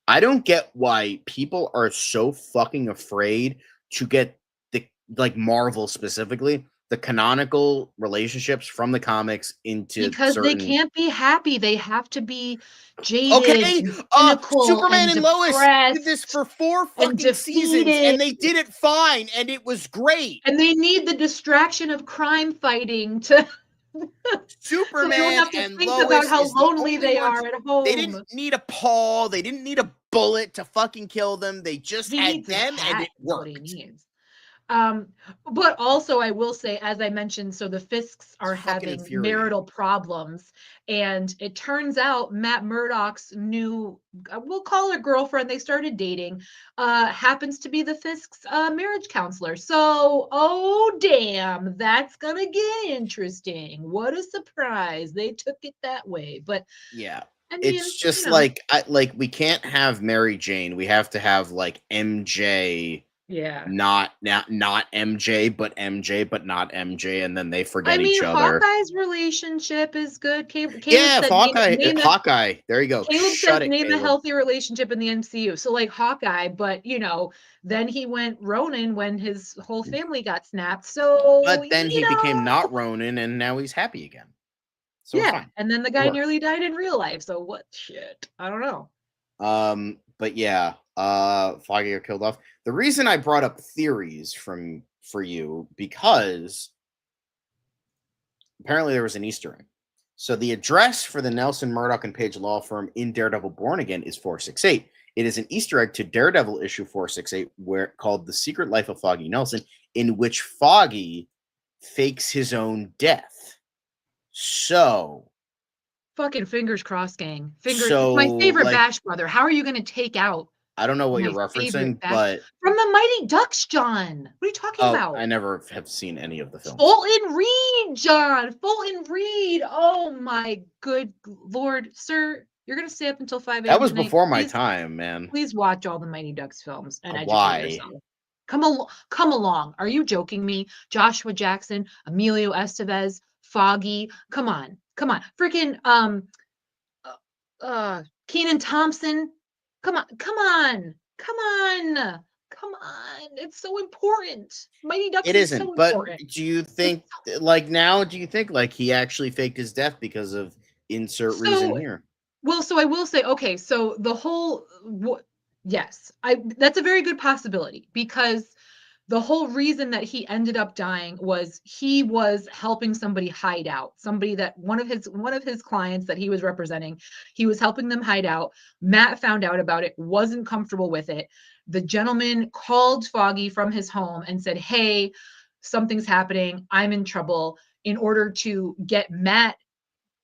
I don't get why people are so fucking afraid to get the like Marvel specifically the canonical relationships from the comics into because certain... they can't be happy. They have to be jaded. Okay, Superman and Lois did this for 4 fucking seasons, and they did it fine, and it was great. And they need the distraction of crime fighting to Superman so you don't have to and think Lois about how lonely they are at home. They didn't need a Paul. They didn't need a bullet to fucking kill them. They just had them, and it worked. What he needs. But also I will say, as I mentioned, so the Fisks are having marital problems, and it turns out Matt Murdock's new, we'll call her girlfriend, they started dating, happens to be the Fisks' marriage counselor. So, oh damn, that's gonna get interesting. What a surprise. They took it that way. But yeah. I mean, it's just like we can't have Mary Jane. We have to have like MJ. Yeah. Not MJ, but MJ, but not MJ, and then they forget each other. Hawkeye's relationship is good. Caleb yeah, said Hawkeye. There you go. Caleb said name a healthy relationship in the MCU. So like Hawkeye, but then he went Ronin when his whole family got snapped. So but then he became not Ronin, and now he's happy again. So yeah, and then the guy nearly died in real life. So what shit? I don't know. But yeah, Foggy got killed off. The reason I brought up theories for you, because apparently there was an Easter egg. So the address for the Nelson, Murdock, and Page law firm in Daredevil Born Again is 468. It is an Easter egg to Daredevil issue 468, called The Secret Life of Foggy Nelson, in which Foggy fakes his own death. So fucking fingers crossed, gang. My favorite Bash brother. How are you going to take out? I don't know what you're referencing, but from the Mighty Ducks, John. What are you talking about? I never have seen any of the films. Fulton Reed, John. Fulton Reed. Oh my good Lord, sir. You're going to stay up until 5 a.m. That was before my time, man. Please watch all the Mighty Ducks films and educate yourself. Come along. Are you joking me? Joshua Jackson, Emilio Estevez, Foggy. Come on. Freaking Kenan Thompson. Come on. It's so important. Mighty Ducks it isn't, so but important. Do you think like he actually faked his death because of insert reason here? Well, so I will say, okay, so the whole yes, that's a very good possibility, because the whole reason that he ended up dying was he was helping somebody hide out. Somebody that one of his clients that he was representing, he was helping them hide out. Matt found out about it, wasn't comfortable with it. The gentleman called Foggy from his home and said, "Hey, something's happening. I'm in trouble," in order to get Matt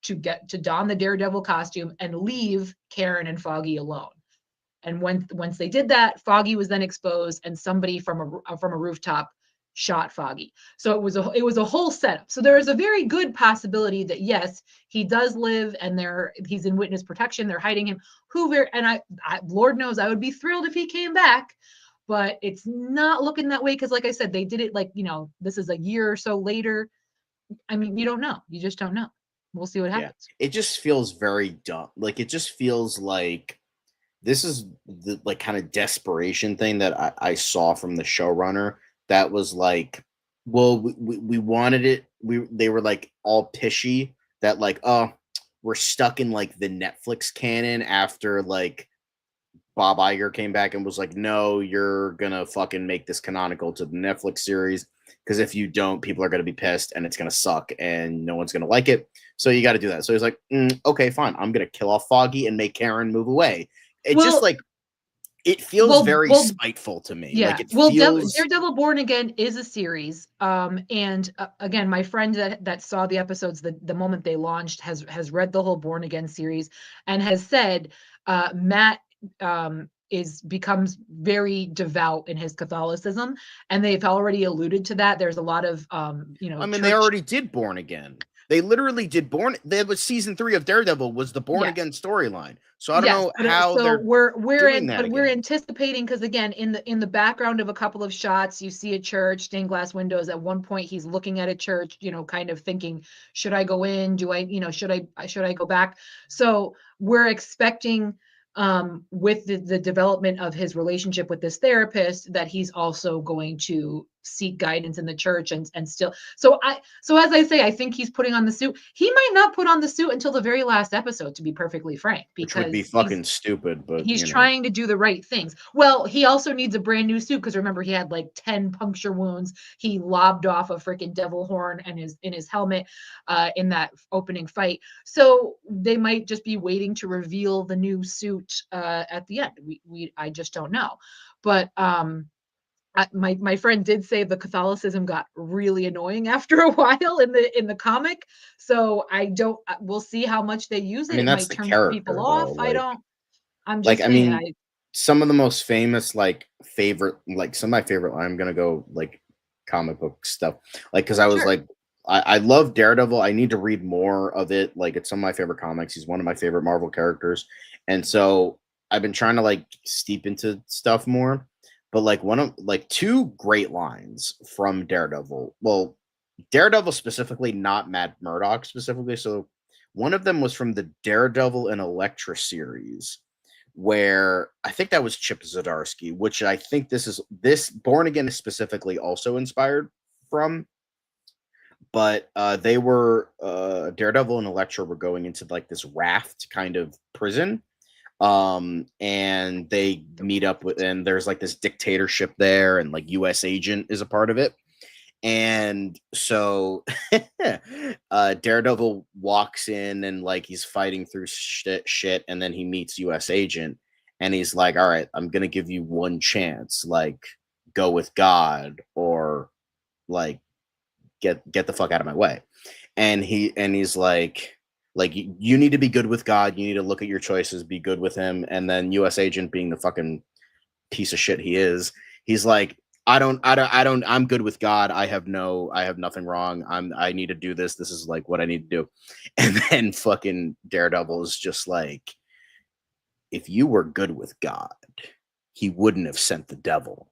to don the Daredevil costume and leave Karen and Foggy alone. And once they did that, Foggy was then exposed, and somebody from a rooftop shot Foggy. So it was a whole setup. So there is a very good possibility that yes, he does live, and he's in witness protection. They're hiding him. I Lord knows I would be thrilled if he came back, but it's not looking that way because, like I said, they did it like, this is a year or so later. I mean, you don't know. You just don't know. We'll see what happens. It just feels very dumb. Like it just feels like this is the like kind of desperation thing that I saw from the showrunner. That was like, well, we wanted it. They were like all pishy that like, oh, we're stuck in like the Netflix canon after like Bob Iger came back and was like, no, you're gonna fucking make this canonical to the Netflix series, because if you don't, people are gonna be pissed and it's gonna suck and no one's gonna like it. So you got to do that. So he's like, okay, fine, I'm gonna kill off Foggy and make Karen move away. Just like it feels very spiteful to me. Yeah. Like it feels... Daredevil Born Again is a series. And again, my friend that saw the episodes the moment they launched has read the whole Born Again series and has said Matt becomes very devout in his Catholicism, and they've already alluded to that. There's a lot of I mean, they already did Born Again. They literally did That was season 3 of Daredevil was the Born Again storyline. So I don't know how they're we're anticipating, because again, in the background of a couple of shots, you see a church, stained glass windows. At one point, he's looking at a church, kind of thinking, should I go in? Do I, should I go back? So we're expecting with the development of his relationship with this therapist that he's also going to seek guidance in the church and still. So as I say, I think he's putting on the suit. He might not put on the suit until the very last episode, to be perfectly frank, because which would be fucking stupid, but he's trying to do the right things. Well, he also needs a brand new suit, because remember, he had like 10 puncture wounds. He lobbed off a freaking devil horn and in his helmet in that opening fight. So they might just be waiting to reveal the new suit at the end. I just don't know. But my friend did say the Catholicism got really annoying after a while in the comic. So we'll see how much they use it. I mean, that's it might the turn people off. I'm just saying, some of the most famous favorite, some of my favorite, I'm gonna go comic book stuff, because I was I love Daredevil. I need to read more of it. It's some of my favorite comics. He's one of my favorite Marvel characters, and so I've been trying to steep into stuff more. But one of two great lines from Daredevil. Well, Daredevil specifically, not Matt Murdock specifically. So one of them was from the Daredevil and Elektra series, where I think that was Chip Zdarsky, which I think this Born Again is specifically also inspired from. But they were Daredevil and Elektra were going into this raft kind of prison. And they meet up with, and there's this dictatorship there, and US agent is a part of it. And so Daredevil walks in and he's fighting through shit, and then he meets US agent, and he's like, all right, I'm gonna give you one chance, go with God, or get the fuck out of my way. And he's like, you need to be good with God. You need to look at your choices, be good with him. And then US agent, being the fucking piece of shit he is, he's like, I'm good with God. I have nothing wrong. I need to do this. This is what I need to do. And then fucking Daredevil is just like, if you were good with God, he wouldn't have sent the devil.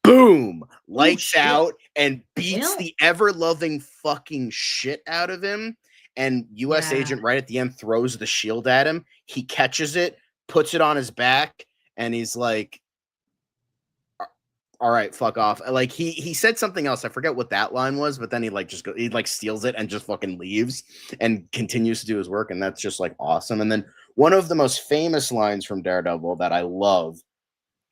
Boom! Lights out, and beats the ever-loving fucking shit out of him. And US agent right at the end throws the shield at him. He catches it, puts it on his back, and he's like, all right, fuck off. He said something else. I forget what that line was, but then he steals it and just fucking leaves and continues to do his work. And that's just awesome. And then one of the most famous lines from Daredevil that I love,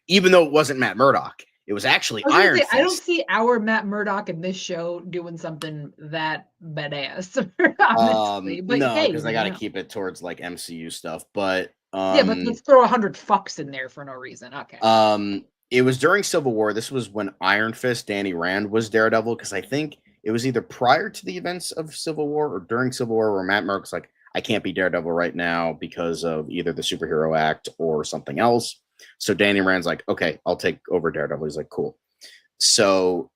even though it wasn't Matt Murdock, It was actually I was gonna Iron say, Fist. I don't see our Matt Murdock in this show doing something that badass, honestly. But No, hey, because you I got to know. keep it towards like MCU stuff. But Yeah, but let's throw 100 fucks in there for no reason. Okay. it was during Civil War. This was when Iron Fist, Danny Rand, was Daredevil, because I think it was either prior to the events of Civil War or during Civil War, where Matt Murdock's like, I can't be Daredevil right now because of either the Superhero Act or something else. So Danny Rand's like, okay, I'll take over Daredevil. He's like, cool. So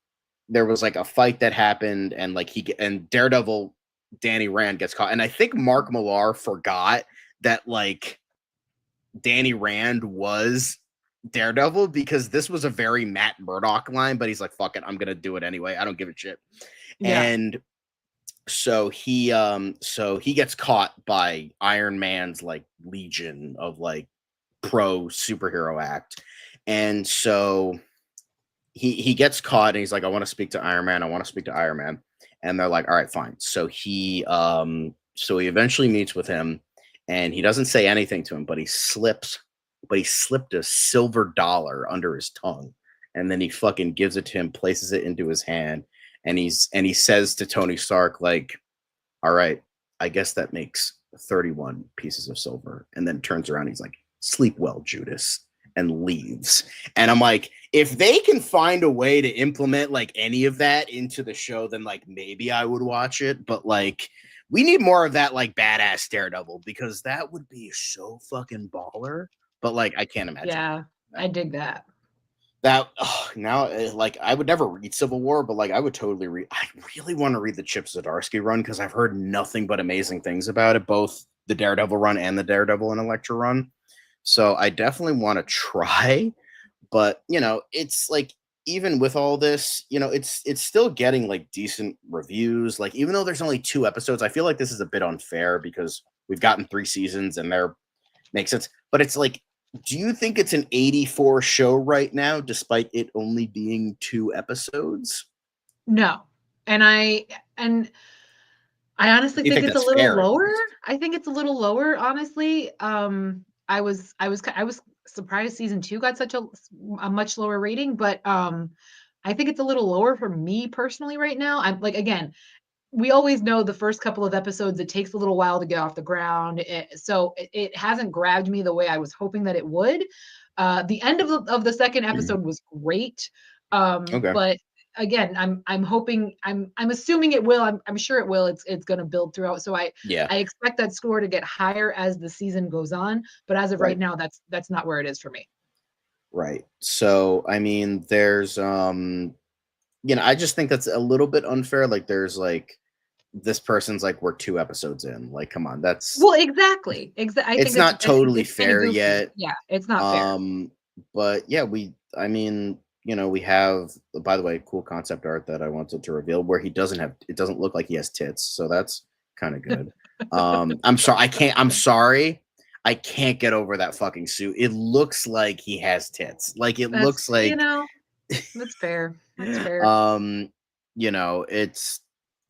there was like a fight that happened, and like Daredevil, Danny Rand gets caught. And I think Mark Millar forgot that like Danny Rand was Daredevil, because this was a very Matt Murdock line, but he's like, fuck it, I'm gonna do it anyway. I don't give a shit. Yeah. And so he gets caught by Iron Man's like legion of like pro superhero act. And so he gets caught, and he's like, I want to speak to Iron Man. I want to speak to Iron Man. And they're like, all right, fine. So he eventually meets with him, and he doesn't say anything to him, but he slipped a silver dollar under his tongue. And then he fucking gives it to him, places it into his hand, and he says to Tony Stark, like, all right, I guess that makes 31 pieces of silver. And then turns around, he's like, sleep well, Judas, and leaves. And I'm like, if they can find a way to implement like any of that into the show, then like maybe I would watch it. But like, we need more of that like badass Daredevil, because that would be so fucking baller. But like, I can't imagine. Yeah, I dig that. Now, like, I would never read Civil War, but like, I would totally read. I really want to read the Chip Zdarsky run, because I've heard nothing but amazing things about it, both the Daredevil run and the Daredevil and Elektra run. So I definitely want to try. But you know, it's like, even with all this, you know, it's still getting like decent reviews. Like, even though there's only 2 episodes, I feel like this is a bit unfair, because we've gotten 3 seasons and they're makes sense. But it's like, do you think it's an 84 show right now, despite it only being 2 episodes? No. And I honestly think it's a little fair, lower. I think it's a little lower, honestly. I was surprised season 2 got such a much lower rating, but I think it's a little lower for me personally right now. I'm like, again, we always know the first couple of episodes, it takes a little while to get off the ground. So it hasn't grabbed me the way I was hoping that it would. The end of the second episode was great. Okay. But again, I'm hoping, I'm assuming it will. I'm sure it will. It's going to build throughout. So I expect that score to get higher as the season goes on. But as of right now, that's not where it is for me. Right. So I mean, there's you know, I just think that's a little bit unfair. Like, there's like, this person's like, we're 2 episodes in. Like, come on, that's exactly. It's not totally fair yet. Yeah, it's not fair. But yeah, I mean, you know, we have, by the way, cool concept art that I wanted to reveal, where it doesn't look like he has tits, so that's kind of good. I'm sorry, I can't get over that fucking suit. It looks like he has tits. Like, looks like, you know, that's fair. That's fair. You know,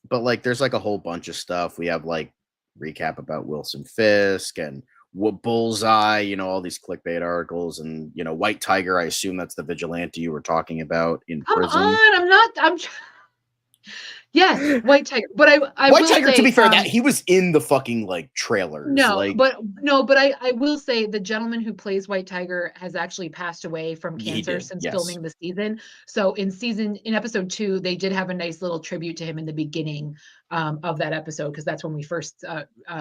but like, there's like a whole bunch of stuff. We have like recap about Wilson Fisk and what Bullseye, you know, all these clickbait articles, and you know, White Tiger. I assume that's the vigilante you were talking about in prison. Yes, White Tiger. But I White will Tiger, say, to be fair, that he was in the fucking like trailers. But I will say the gentleman who plays White Tiger has actually passed away from cancer since filming the season. So in episode 2, they did have a nice little tribute to him in the beginning of that episode, because that's when we first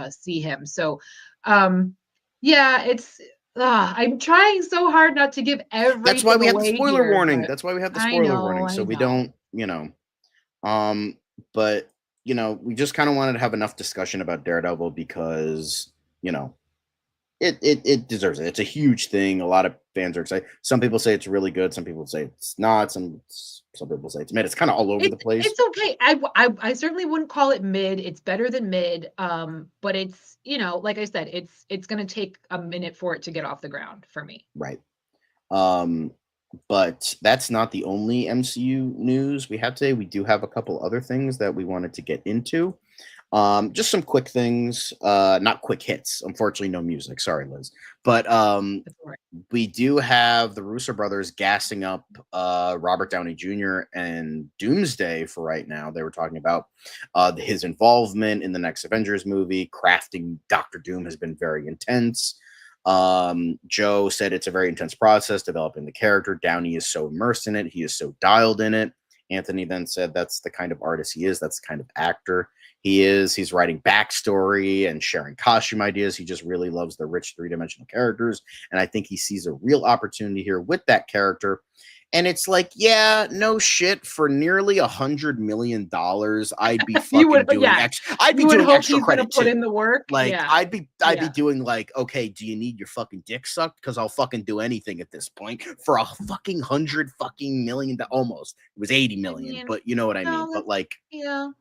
see him. So yeah, it's I'm trying so hard not to give everything. That's why we have the spoiler here, warning. That's why we have the spoiler warning, so we don't, you know. But you know, we just kind of wanted to have enough discussion about Daredevil, because you know, it deserves it. It's a huge thing. A lot of fans are excited. Some people say it's really good. Some people say it's not. Some people say it's mid. It's kind of all over the place. It's okay. I certainly wouldn't call it mid. It's better than mid. But it's, you know, like I said, it's going to take a minute for it to get off the ground for me. Right. But that's not the only MCU news we have today. We do have a couple other things that we wanted to get into. Just some quick things, not quick hits. Unfortunately, no music. Sorry, Liz. But That's all right. we do have the Russo brothers gassing up Robert Downey Jr. and Doomsday for right now. They were talking about his involvement in the next Avengers movie. Crafting Doctor Doom has been very intense. Joe said it's a very intense process developing the character. Downey is so immersed in it. He is so dialed in it. Anthony then said that's the kind of artist he is. That's the kind of actor he is. He's writing backstory and sharing costume ideas. He just really loves the rich three-dimensional characters. And I think he sees a real opportunity here with that character. And it's like, yeah, no shit. For nearly $100 million, I'd be fucking doing extra. I'd be doing extra credit put too. in the work. Like, Yeah. I'd be doing like, okay, do you need your fucking dick sucked? Because I'll fucking do anything at this point for a fucking $100 million. Almost, it was 80 million, but you know what I mean. But like, yeah.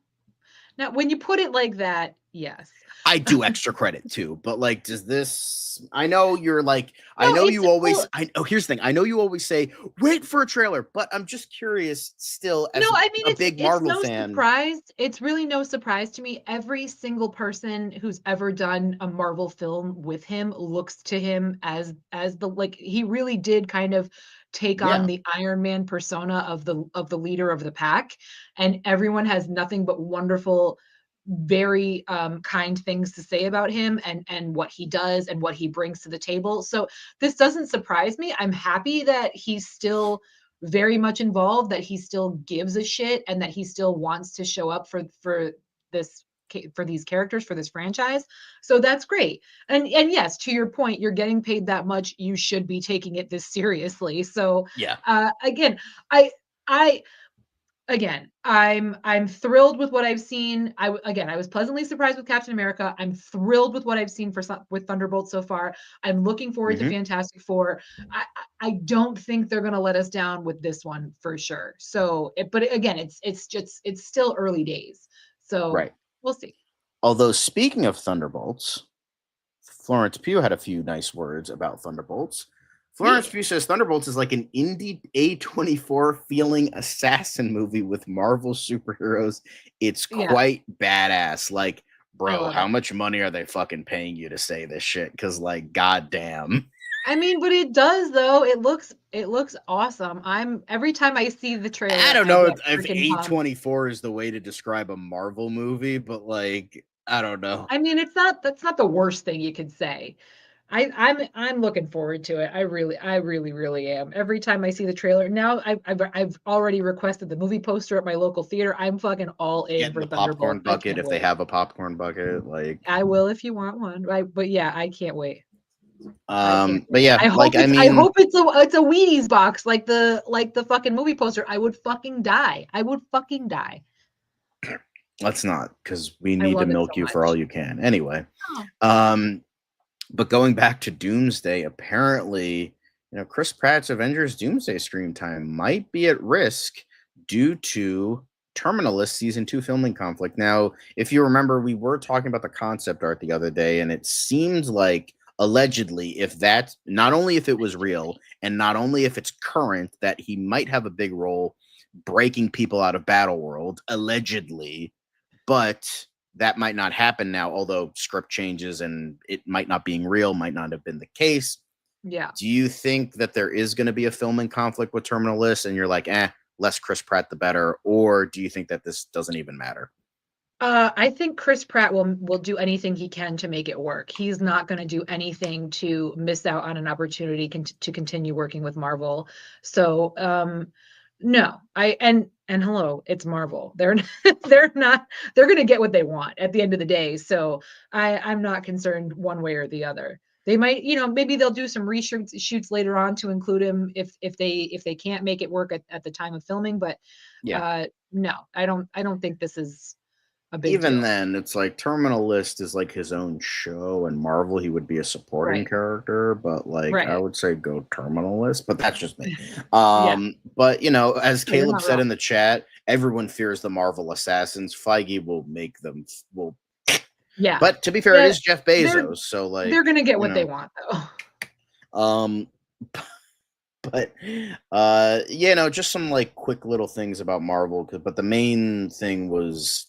Now, when you put it like that, yes. I do extra credit too, but like, does this? I know you're like, I know you always. Here's the thing. I know you always say wait for a trailer, but I'm just curious still. As a big Marvel fan, surprise. It's really no surprise to me. Every single person who's ever done a Marvel film with him looks to him as the like. He really did kind of take on the Iron Man persona of the leader of the pack, and everyone has nothing but wonderful, very kind things to say about him and what he does and what he brings to the table. So this doesn't surprise me. I'm happy that he's still very much involved, that he still gives a shit, and that he still wants to show up for these characters, for this franchise. So that's great. And yes, to your point, you're getting paid that much, you should be taking it this seriously. So again, I'm thrilled with what I've seen. I was pleasantly surprised with Captain America. I'm thrilled with what I've seen with Thunderbolt so far. I'm looking forward to Fantastic Four. I don't think they're going to let us down with this one for sure. So, but again, it's still early days. So we'll see. Although speaking of Thunderbolts, Florence Pugh had a few nice words about Thunderbolts. Florence Pugh says Thunderbolts is like an indie A24 feeling assassin movie with Marvel superheroes. It's quite badass. Like, bro, how much money are they fucking paying you to say this shit? Because, like, goddamn. I mean, but it does though. It looks awesome. Every time I see the trailer. I don't know if A24 is the way to describe a Marvel movie, but like, I don't know. I mean, that's not the worst thing you could say. I'm looking forward to it. I really am. Every time I see the trailer, now I've already requested the movie poster at my local theater. I'm fucking all in for the popcorn Thunderbolt. bucket if they have a popcorn bucket. Like, I will if you want one. But yeah, I can't wait. But yeah, I hope it's a Wheaties box like the fucking movie poster. I would fucking die. Let's not, because we need to milk you for all you can. Anyway, but going back to Doomsday, apparently, Chris Pratt's Avengers Doomsday screen time might be at risk due to Terminalist Season 2 filming conflict. Now, if you remember, we were talking about the concept art the other day, and it seems like allegedly, not only if it was real and not only if it's current, that he might have a big role breaking people out of Battleworld, allegedly, but that might not happen now, although script changes and it might not being real might not have been the case. Yeah. Do you think that there is going to be a filming conflict with Terminalist and you're like, less Chris Pratt the better? Or do you think that this doesn't even matter? I think Chris Pratt will do anything he can to make it work. He's not going to do anything to miss out on an opportunity to continue working with Marvel. So, no, and hello, it's Marvel. They're going to get what they want at the end of the day. So I'm not concerned one way or the other. They might, maybe they'll do some reshoots later on to include him if they can't make it work at the time of filming. But no, I don't think this is a big deal. Then it's like Terminalist is like his own show, and Marvel he would be a supporting character, but like I would say go Terminalist, but that's just me. But as Caleb said in the chat, everyone fears the Marvel assassins. Feige will make them but to be fair, it is Jeff Bezos, so like they're gonna get what they want though. But just some like quick little things about Marvel, but the main thing was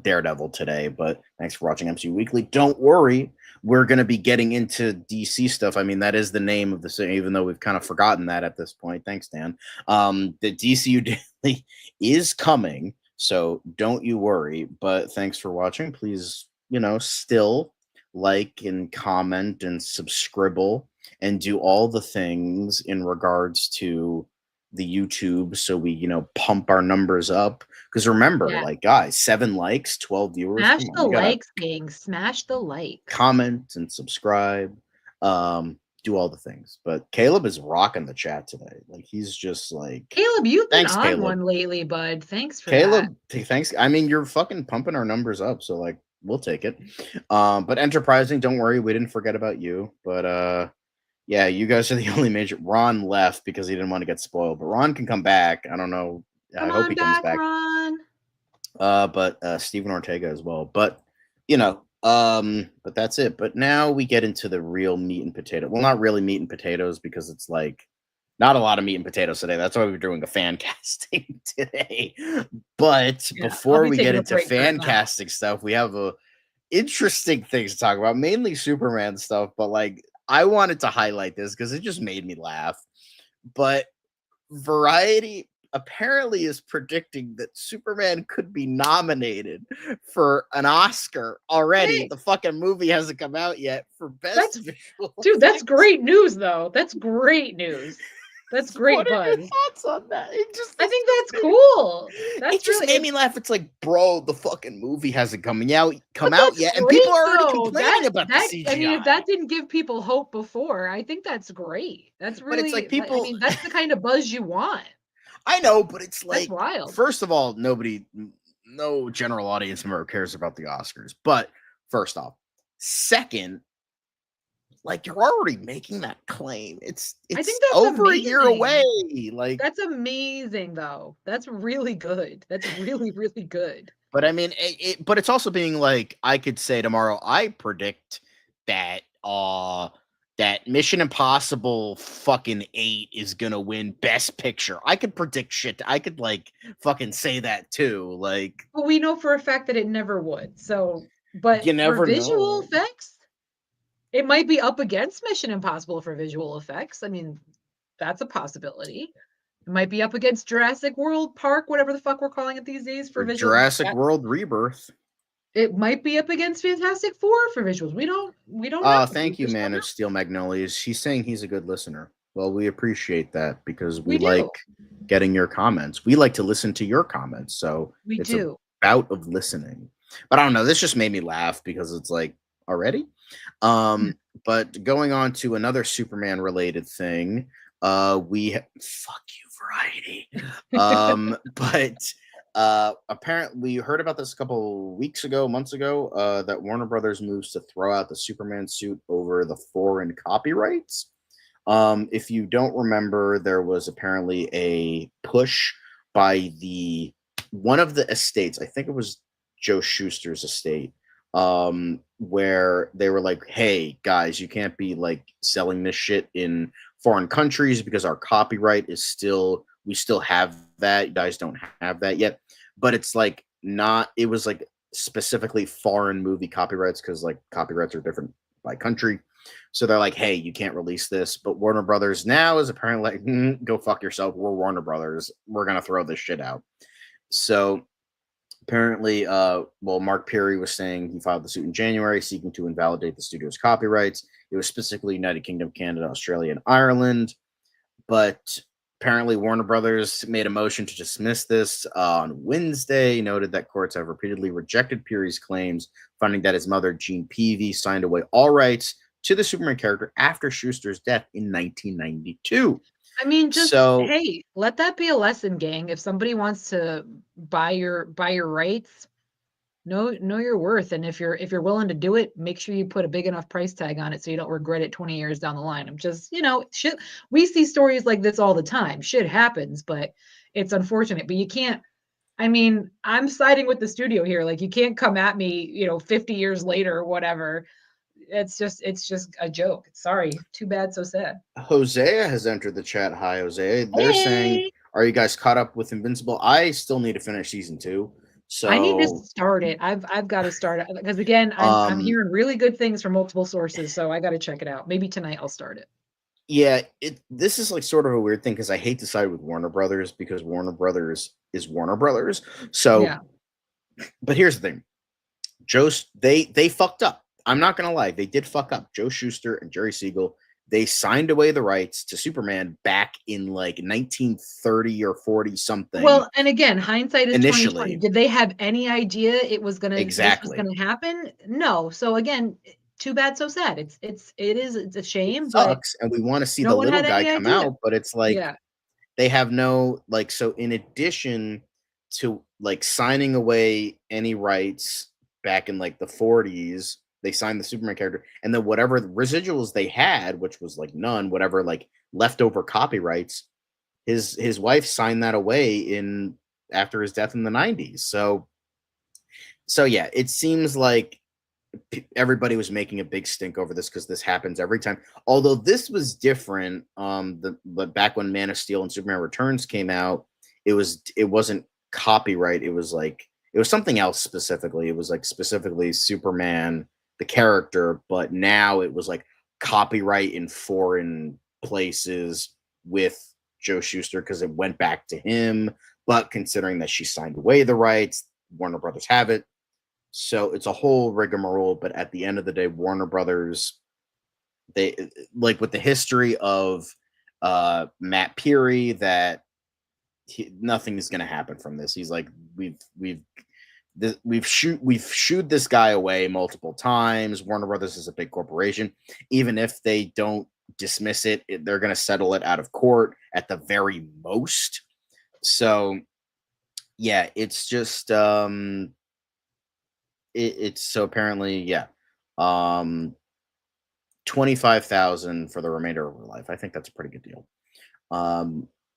Daredevil today. But thanks for watching MCU Weekly. Don't worry, we're going to be getting into DC stuff. I mean, that is the name of the series, even though we've kind of forgotten that at this point. Thanks, Dan. The DCU Daily is coming, so don't you worry. But thanks for watching. Please, still like and comment and subscribe and do all the things in regards to the YouTube, so we pump our numbers up. Because remember, guys, 7 likes, 12 viewers. Smash the likes, gang. Smash the likes. Comment and subscribe. Do all the things. But Caleb is rocking the chat today. Like, he's just like, Caleb, you've been on Caleb. one lately, bud. Thanks for Caleb. that. Thanks. I mean, you're fucking pumping our numbers up, so like, we'll take it. But Enterprising, don't worry, we didn't forget about you. But yeah, you guys are the only major. Ron left because he didn't want to get spoiled, but Ron can come back. I don't know. I hope he comes back. Ron. But Stephen Ortega as well. But but that's it. But now we get into the real meat and potato. Well, not really meat and potatoes, because it's like not a lot of meat and potatoes today. That's why we're doing a fan casting today. But before we get into fan casting stuff, we have interesting things to talk about, mainly Superman stuff. But like, I wanted to highlight this because it just made me laugh. But Variety apparently is predicting that Superman could be nominated for an Oscar already. Hey. The fucking movie hasn't come out yet for best visual. Dude, that's great news, though. That's great news. That's great, What are bud. your thoughts on that? I think that's cool. It just made me laugh. It's like, bro, the fucking movie hasn't come out yet, and great, people are already though. complaining about the CGI. I mean, if that didn't give people hope before, I think that's great. That's really. But it's like people. I mean, that's the kind of buzz you want. I know, but it's like, that's wild. First of all, no general audience member cares about the Oscars. But first off, second, like, you're already making that claim. It's I think that's over amazing. a year away. Like, that's amazing, though. That's really good. That's really, really good. But I mean, but it's also being like, I could say tomorrow, I predict that that Mission Impossible fucking 8 is gonna win Best Picture. I could predict shit. I could like fucking say that too. Like, but we know for a fact that it never would. So, but you never for visual know. effects, it might be up against Mission Impossible for visual effects. I mean, that's a possibility. It might be up against Jurassic World Park, whatever the fuck we're calling it these days, for visual. Jurassic World Rebirth. It might be up against Fantastic Four for visuals. We don't know. Thank you, man of Steel Magnolias. He's saying he's a good listener. Well, we appreciate that because we like getting your comments. We like to listen to your comments. So it's a bout of listening. But I don't know. This just made me laugh because it's like, already? But going on to another Superman related thing, fuck you, Variety. But apparently we heard about this a couple months ago, that Warner Brothers moves to throw out the Superman suit over the foreign copyrights. If you don't remember, there was apparently a push by one of the estates, I think it was Joe Shuster's estate, where they were like, hey guys, you can't be like selling this shit in foreign countries because our copyright is we still have that. You guys don't have that yet. But it's like it was like specifically foreign movie copyrights, because like copyrights are different by country. So they're like, hey, you can't release this. But Warner Brothers now is apparently like, go fuck yourself. We're Warner Brothers. We're going to throw this shit out. So apparently, Mark Perry was saying he filed the suit in January, seeking to invalidate the studio's copyrights. It was specifically United Kingdom, Canada, Australia, and Ireland. But apparently, Warner Brothers made a motion to dismiss this on Wednesday, noted that courts have repeatedly rejected Perry's claims, finding that his mother, Jean Peavy, signed away all rights to the Superman character after Shuster's death in 1992. I mean, hey, let that be a lesson, gang. If somebody wants to buy your rights, know your worth, and if you're willing to do it, make sure you put a big enough price tag on it so you don't regret it 20 years down the line. I'm just, shit. We see stories like this all the time. Shit happens, but it's unfortunate. But you can't. I mean, I'm siding with the studio here. Like, you can't come at me, 50 years later or whatever. It's just a joke. Sorry. Too bad, so sad. Hosea has entered the chat. Hi, Hosea. They're saying, are you guys caught up with Invincible? I still need to finish season 2. I need to So start it. I've got to start it because again, I'm hearing really good things from multiple sources, so I got to check it out. Maybe tonight I'll start it. yeah, this is like sort of a weird thing because I hate to side with Warner Brothers because Warner Brothers is Warner Brothers. So, Yeah. but here's the thing. They fucked up. I'm not gonna lie, they did fuck up. Joe Shuster and Jerry Siegel, they signed away the rights to Superman back in like 1930 or 40 something. Well, and again, hindsight is 2020. Initially. Did they have any idea this was Exactly. gonna happen? No. So again, too bad, so sad. It's a It shame, but sucks, and we want to see no the one little had guy any come idea. out, but it's like Yeah. they have no like so in addition to like signing away any rights back in like the 40s, they signed the Superman character, and then whatever residuals they had, which was like none, whatever like leftover copyrights, his wife signed that away in after his death in the 90s. So yeah, it seems like everybody was making a big stink over this because this happens every time. Although this was different, but back when Man of Steel and Superman Returns came out, it wasn't copyright. It was something else specifically. It was like specifically Superman the character, but now it was like copyright in foreign places with Joe Shuster because it went back to him. But considering that she signed away the rights, Warner Brothers have it. So it's a whole rigmarole, but at the end of the day, Warner Brothers, they like with the history of Matt Peary that nothing is going to happen from this. He's like, we've shooed this guy away multiple times. Warner Brothers is a big corporation. Even if they don't dismiss it, they're going to settle it out of court at the very most. So yeah, it's just it's so apparently, yeah. 25,000 for the remainder of her life. I think that's a pretty good deal.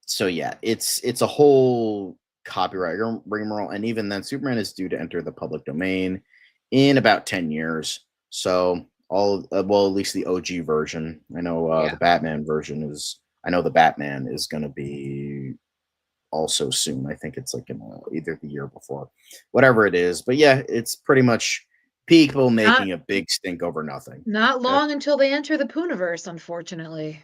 So yeah, it's a whole copyright rigmarole, and even then, Superman is due to enter the public domain in about 10 years. So well, at least the OG version. I know the Batman version is. I know the Batman is going to be also soon. I think it's like in either the year before, whatever it is. But yeah, it's pretty much people making a big stink over nothing. Not long until they enter the Pooniverse, unfortunately.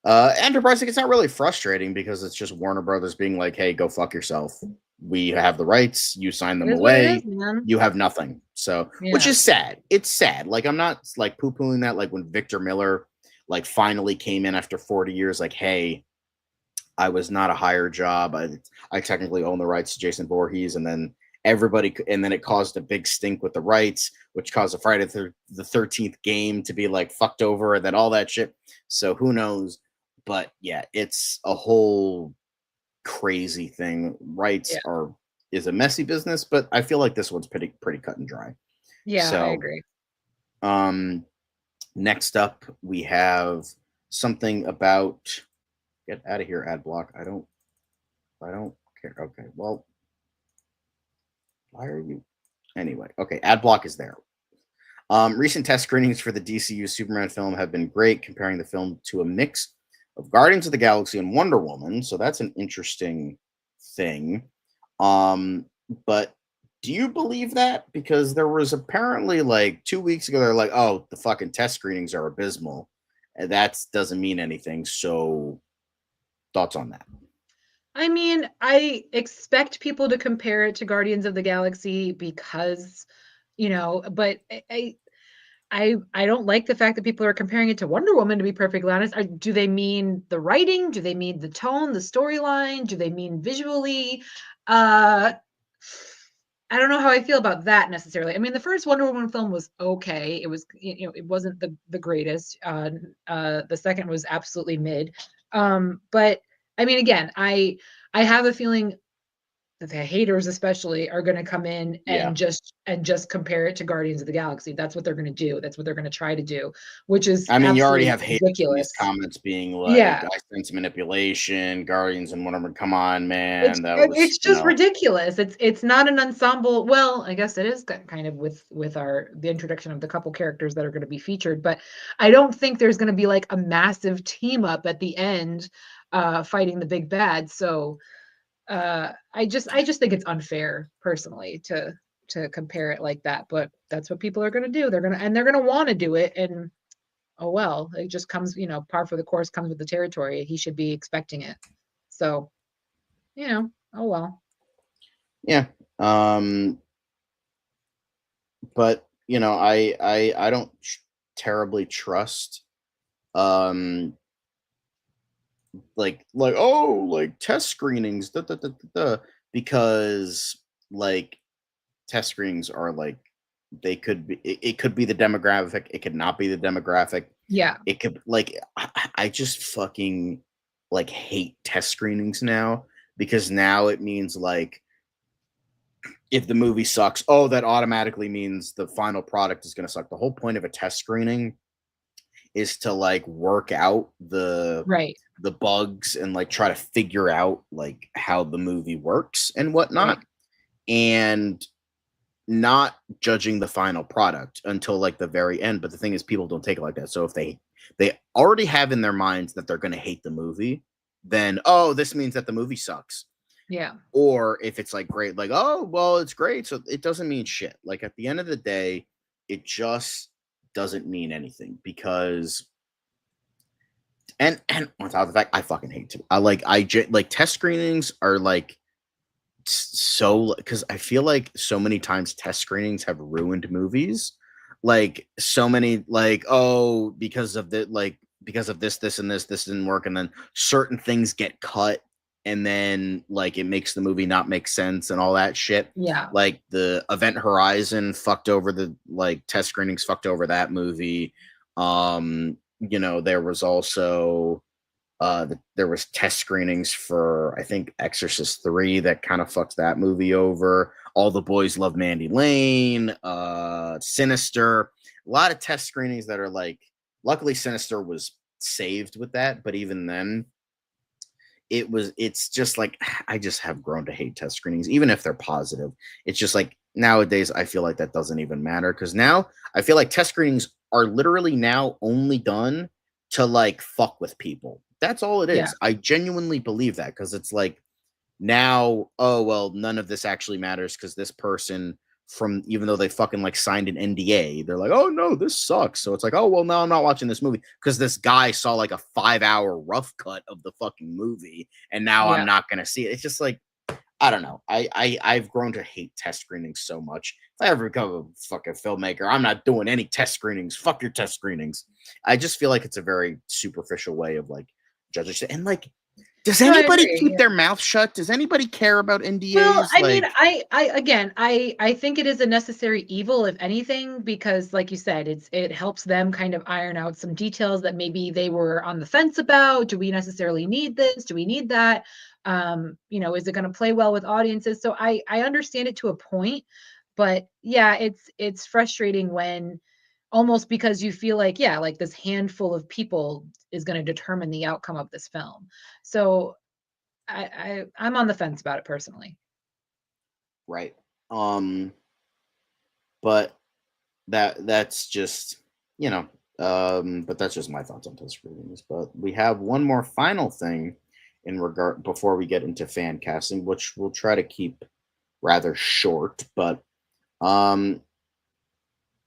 Enterprise, it's not really frustrating because it's just Warner Brothers being like, hey, go fuck yourself. We have the rights. You sign them away. You have nothing. So, which is sad. It's sad. Like, I'm not like poo-pooing that. Like when Victor Miller like finally came in after 40 years, like, hey, I was not a hire job. I technically own the rights to Jason Voorhees, and then it caused a big stink with the rights, which caused a Friday the 13th game to be like fucked over, and then all that shit. So who knows? But yeah, it's a whole crazy thing. Rights is a messy business, but I feel like this one's pretty cut and dry. Yeah, so, I agree. Next up, we have something about. Get out of here, ad block. I don't care. Okay, well, why are you? Anyway, okay, ad block is there. Recent test screenings for the DCU Superman film have been great, comparing the film to a mix of Guardians of the Galaxy and Wonder Woman. So that's an interesting thing. But do you believe that? Because there was apparently like 2 weeks ago, they're like, oh, the fucking test screenings are abysmal. And that doesn't mean anything. So thoughts on that? I mean, I expect people to compare it to Guardians of the Galaxy because, but I don't like the fact that people are comparing it to Wonder Woman, to be perfectly honest. Do they mean the writing? Do they mean the tone, the storyline? Do they mean visually? I don't know how I feel about that necessarily. I mean, the first Wonder Woman film was okay. It was, it wasn't the greatest. The second was absolutely mid. But I mean, again, I have a feeling that the haters especially are going to come in and just compare it to Guardians of the Galaxy. That's what they're going to do. That's what they're going to try to do, which is I mean, you already have haters in these ridiculous. comments being like, I sense manipulation, Guardians and whatever. Come on, man. It's just ridiculous. It's not an ensemble. Well, I guess it is kind of with the introduction of the couple characters that are going to be featured, but I don't think there's going to be like a massive team up at the end fighting the big bad. So I just think it's unfair personally to compare it like that, but that's what people are going to do. They're going to want to do it, and oh well, it just comes, par for the course comes with the territory. He should be expecting it. So, oh well. Yeah. But I don't terribly trust like test screenings because like test screenings are like they could be it could be the demographic, it could not be the demographic. Yeah. It could like I just fucking like hate test screenings now, because now it means like if the movie sucks, oh, that automatically means the final product is going to suck. The whole point of a test screening is to like work out the bugs and like try to figure out like how the movie works and whatnot, and not judging the final product until like the very end. But the thing is, people don't take it like that. So if they already have in their minds that they're going to hate the movie, then this means that the movie sucks. Yeah. Or if it's like great, like, oh, well, it's great. So it doesn't mean shit. Like at the end of the day, it just doesn't mean anything, because and on top of the fact, I fucking hate it. Like test screenings are like so, because I feel like so many times test screenings have ruined movies. Like so many, like, oh, because of this, and this didn't work, and then certain things get cut, and then like it makes the movie not make sense and all that shit. Yeah. Like the Event Horizon fucked over the like test screenings fucked over that movie. There was also there was test screenings for I think Exorcist 3 that kind of fucked that movie over. All the Boys Love Mandy Lane, Sinister, a lot of test screenings that are like, luckily Sinister was saved with that, but even then it's just like, I just have grown to hate test screenings, even if they're positive. It's just like nowadays I feel like that doesn't even matter, because now I feel like test screenings are literally now only done to like fuck with people. That's all it is. Yeah. I genuinely believe that, because it's like now, oh well, none of this actually matters because this person, from even though they fucking like signed an NDA, they're like, oh no, this sucks. So it's like, oh well, no, I'm not watching this movie because this guy saw like a 5-hour rough cut of the fucking movie, and now I'm not gonna see it. It's just like, I don't know. I've grown to hate test screenings so much. If I ever become a fucking filmmaker, I'm not doing any test screenings. Fuck your test screenings. I just feel like it's a very superficial way of like judging shit. And like, does anybody keep their mouth shut? Does anybody care about NDAs? Well, I mean, I think it is a necessary evil, if anything, because like you said, it helps them kind of iron out some details that maybe they were on the fence about. Do we necessarily need this? Do we need that? Is it going to play well with audiences? So I understand it to a point, but yeah, it's frustrating when almost because you feel like, like this handful of people is going to determine the outcome of this film. So I'm on the fence about it personally. Right. But that's just, but that's just my thoughts on test screenings. But we have one more final thing in regard before we get into fan casting, which we'll try to keep rather short, but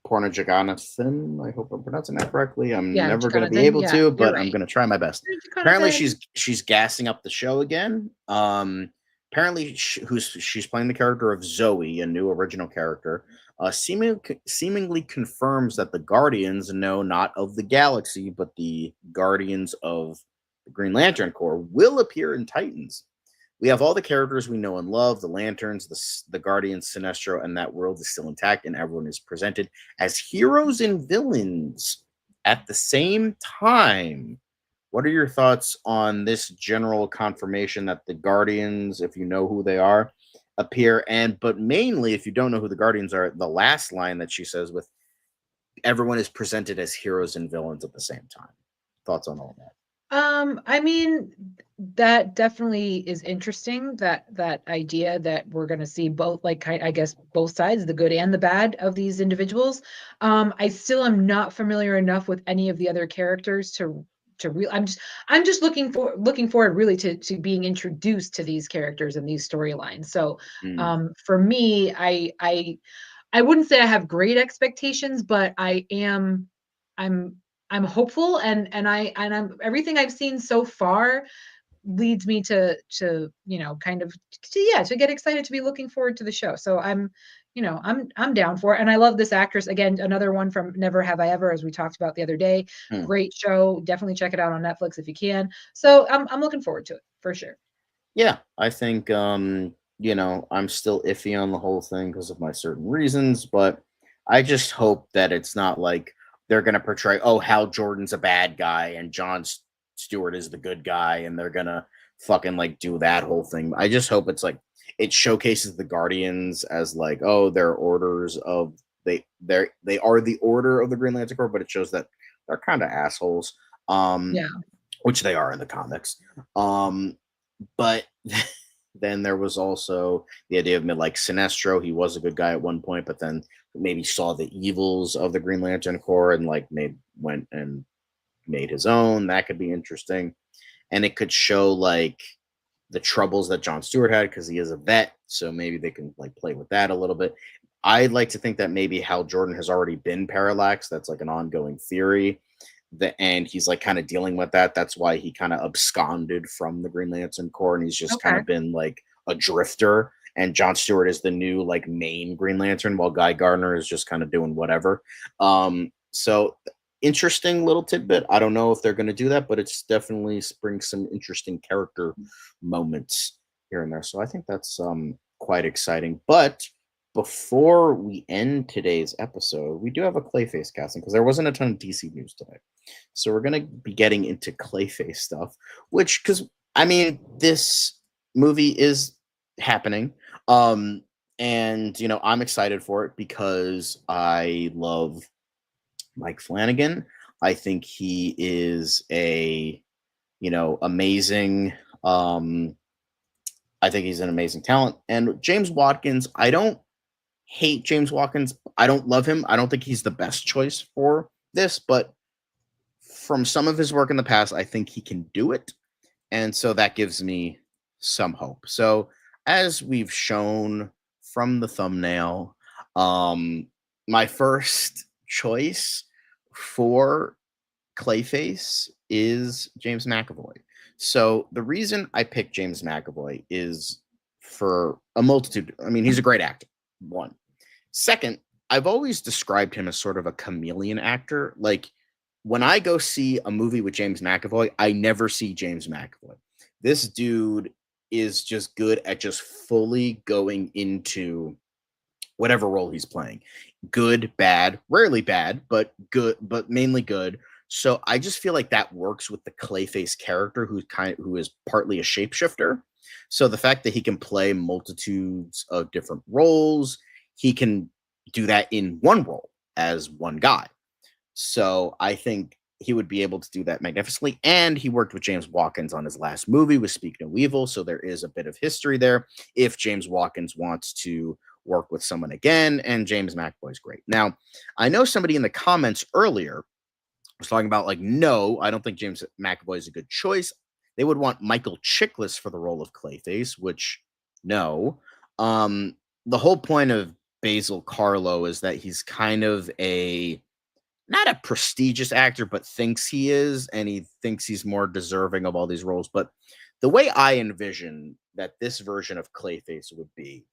Porno Jaganathan, I hope I'm pronouncing that correctly. I'm never going to be able to, but right. I'm going to try my best. Apparently she's gassing up the show again. Apparently she's playing the character of Zoe, a new original character. Seemingly confirms that the Guardians know not of the galaxy, but the Guardians of the Green Lantern Corps will appear in Titans. We have all the characters we know and love, the Lanterns, the Guardians, Sinestro, and that world is still intact, and everyone is presented as heroes and villains at the same time. What are your thoughts on this general confirmation that the Guardians, if you know who they are, appear, but mainly, if you don't know who the Guardians are, the last line that she says with everyone is presented as heroes and villains at the same time. Thoughts on all that? I mean, that definitely is interesting, that idea that we're going to see both, like, I guess both sides, the good and the bad of these individuals. I still am not familiar enough with any of the other characters to I'm just looking forward really to being introduced to these characters and these storylines. So for me, I wouldn't say I have great expectations, but I'm hopeful, and I'm everything I've seen so far leads me to kind of to get excited, to be looking forward to the show. So I'm down for it, and I love this actress. Again, another one from Never Have I Ever, as we talked about the other day. Great show. Definitely check it out on Netflix if you can. So I'm looking forward to it for sure. Yeah, I think I'm still iffy on the whole thing because of my certain reasons, but I just hope that it's not like they're going to portray, oh, Hal Jordan's a bad guy and Jon Stewart is the good guy, and they're going to fucking like do that whole thing. I just hope it's like it showcases the Guardians as like, oh, they're orders of they are the order of the Green Lantern Corps, but it shows that they're kind of assholes. Yeah. Which they are in the comics. But then there was also the idea of like Sinestro. He was a good guy at one point, but then maybe saw the evils of the Green Lantern Corps and like went and made his own. That could be interesting. And it could show like the troubles that Jon Stewart had because he is a vet. So maybe they can like play with that a little bit. I'd like to think that maybe Hal Jordan has already been Parallax. That's like an ongoing theory. And he's like kind of dealing with that. That's why he kind of absconded from the Green Lantern Corps, and he's just kind of been like a drifter. And Jon Stewart is the new like main Green Lantern, while Guy Gardner is just kind of doing whatever. So interesting little tidbit. I don't know if they're going to do that, but it's definitely brings some interesting character moments here and there. So I think that's quite exciting. But before we end today's episode, we do have a Clayface casting because there wasn't a ton of DC news today. So we're going to be getting into Clayface stuff, which, because, I mean, this movie is happening. And, I'm excited for it because I love Mike Flanagan. I think he is amazing. I think he's an amazing talent. And James Watkins, I don't hate James Watkins. I don't love him. I don't think he's the best choice for this, but from some of his work in the past, I think he can do it. And so that gives me some hope. So as we've shown from the thumbnail, my first choice for Clayface is James McAvoy. So the reason I picked James McAvoy is for a multitude. I mean, he's a great actor. One. Second, I've always described him as sort of a chameleon actor. Like when I go see a movie with James McAvoy, I never see James McAvoy. This dude is just good at just fully going into whatever role he's playing. Good, bad, rarely bad, but good, but mainly good. So I just feel like that works with the Clayface character who is partly a shapeshifter. So the fact that he can play multitudes of different roles, he can do that in one role as one guy. So I think he would be able to do that magnificently. And he worked with James Watkins on his last movie with Speak No Evil. So there is a bit of history there if James Watkins wants to work with someone again. And James McAvoy is great. Now, I know somebody in the comments earlier was talking about like, no, I don't think James McAvoy is a good choice. They would want Michael Chiklis for the role of Clayface, which no. The whole point of Basil Carlo is that he's kind of not a prestigious actor, but thinks he is, and he thinks he's more deserving of all these roles. But the way I envision that this version of Clayface would be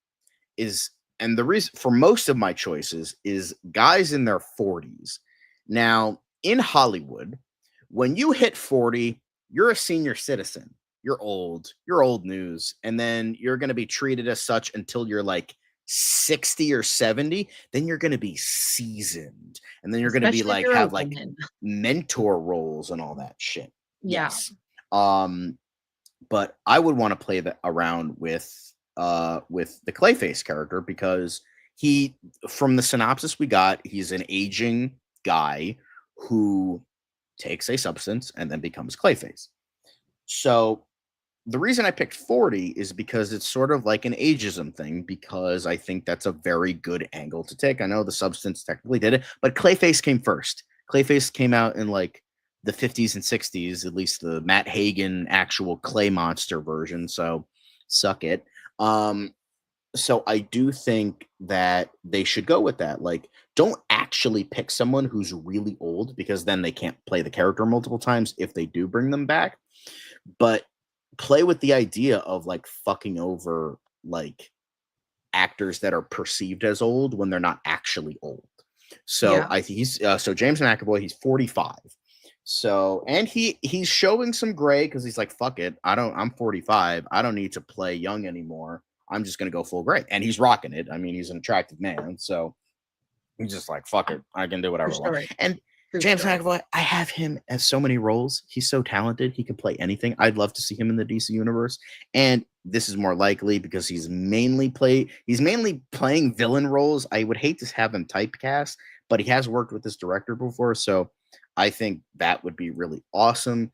is, and the reason for most of my choices is guys in their 40s. Now, in Hollywood, when you hit 40, you're a senior citizen. You're old news. And then you're going to be treated as such until you're like 60 or 70. Then you're going to be seasoned. And then you're going to be like, have like mentor roles and all that shit. Yeah. Yes. But I would want to play that around with the Clayface character because from the synopsis we got, he's an aging guy who takes a substance and then becomes Clayface. So the reason I picked 40 is because it's sort of like an ageism thing, because I think that's a very good angle to take. I know the substance technically did it, but Clayface came first. Clayface came out in like the 50s and 60s, at least the Matt Hagen actual clay monster version. So suck it. So I do think that they should go with that. Like, don't actually pick someone who's really old, because then they can't play the character multiple times if they do bring them back. But play with the idea of like fucking over like actors that are perceived as old when they're not actually old. So Yeah. I think he's so James McAvoy, he's 45. So, and he's showing some gray, because he's like, fuck it, I'm 45, I don't need to play young anymore, I'm just gonna go full gray. And he's rocking it. I mean, he's an attractive man, so he's just like, fuck it, I can do whatever I want. And James McAvoy, I have him as so many roles. He's so talented. He can play anything. I'd love to see him in the DC universe. And this is more likely because he's mainly playing villain roles. I would hate to have him typecast, but he has worked with this director before, so I think that would be really awesome.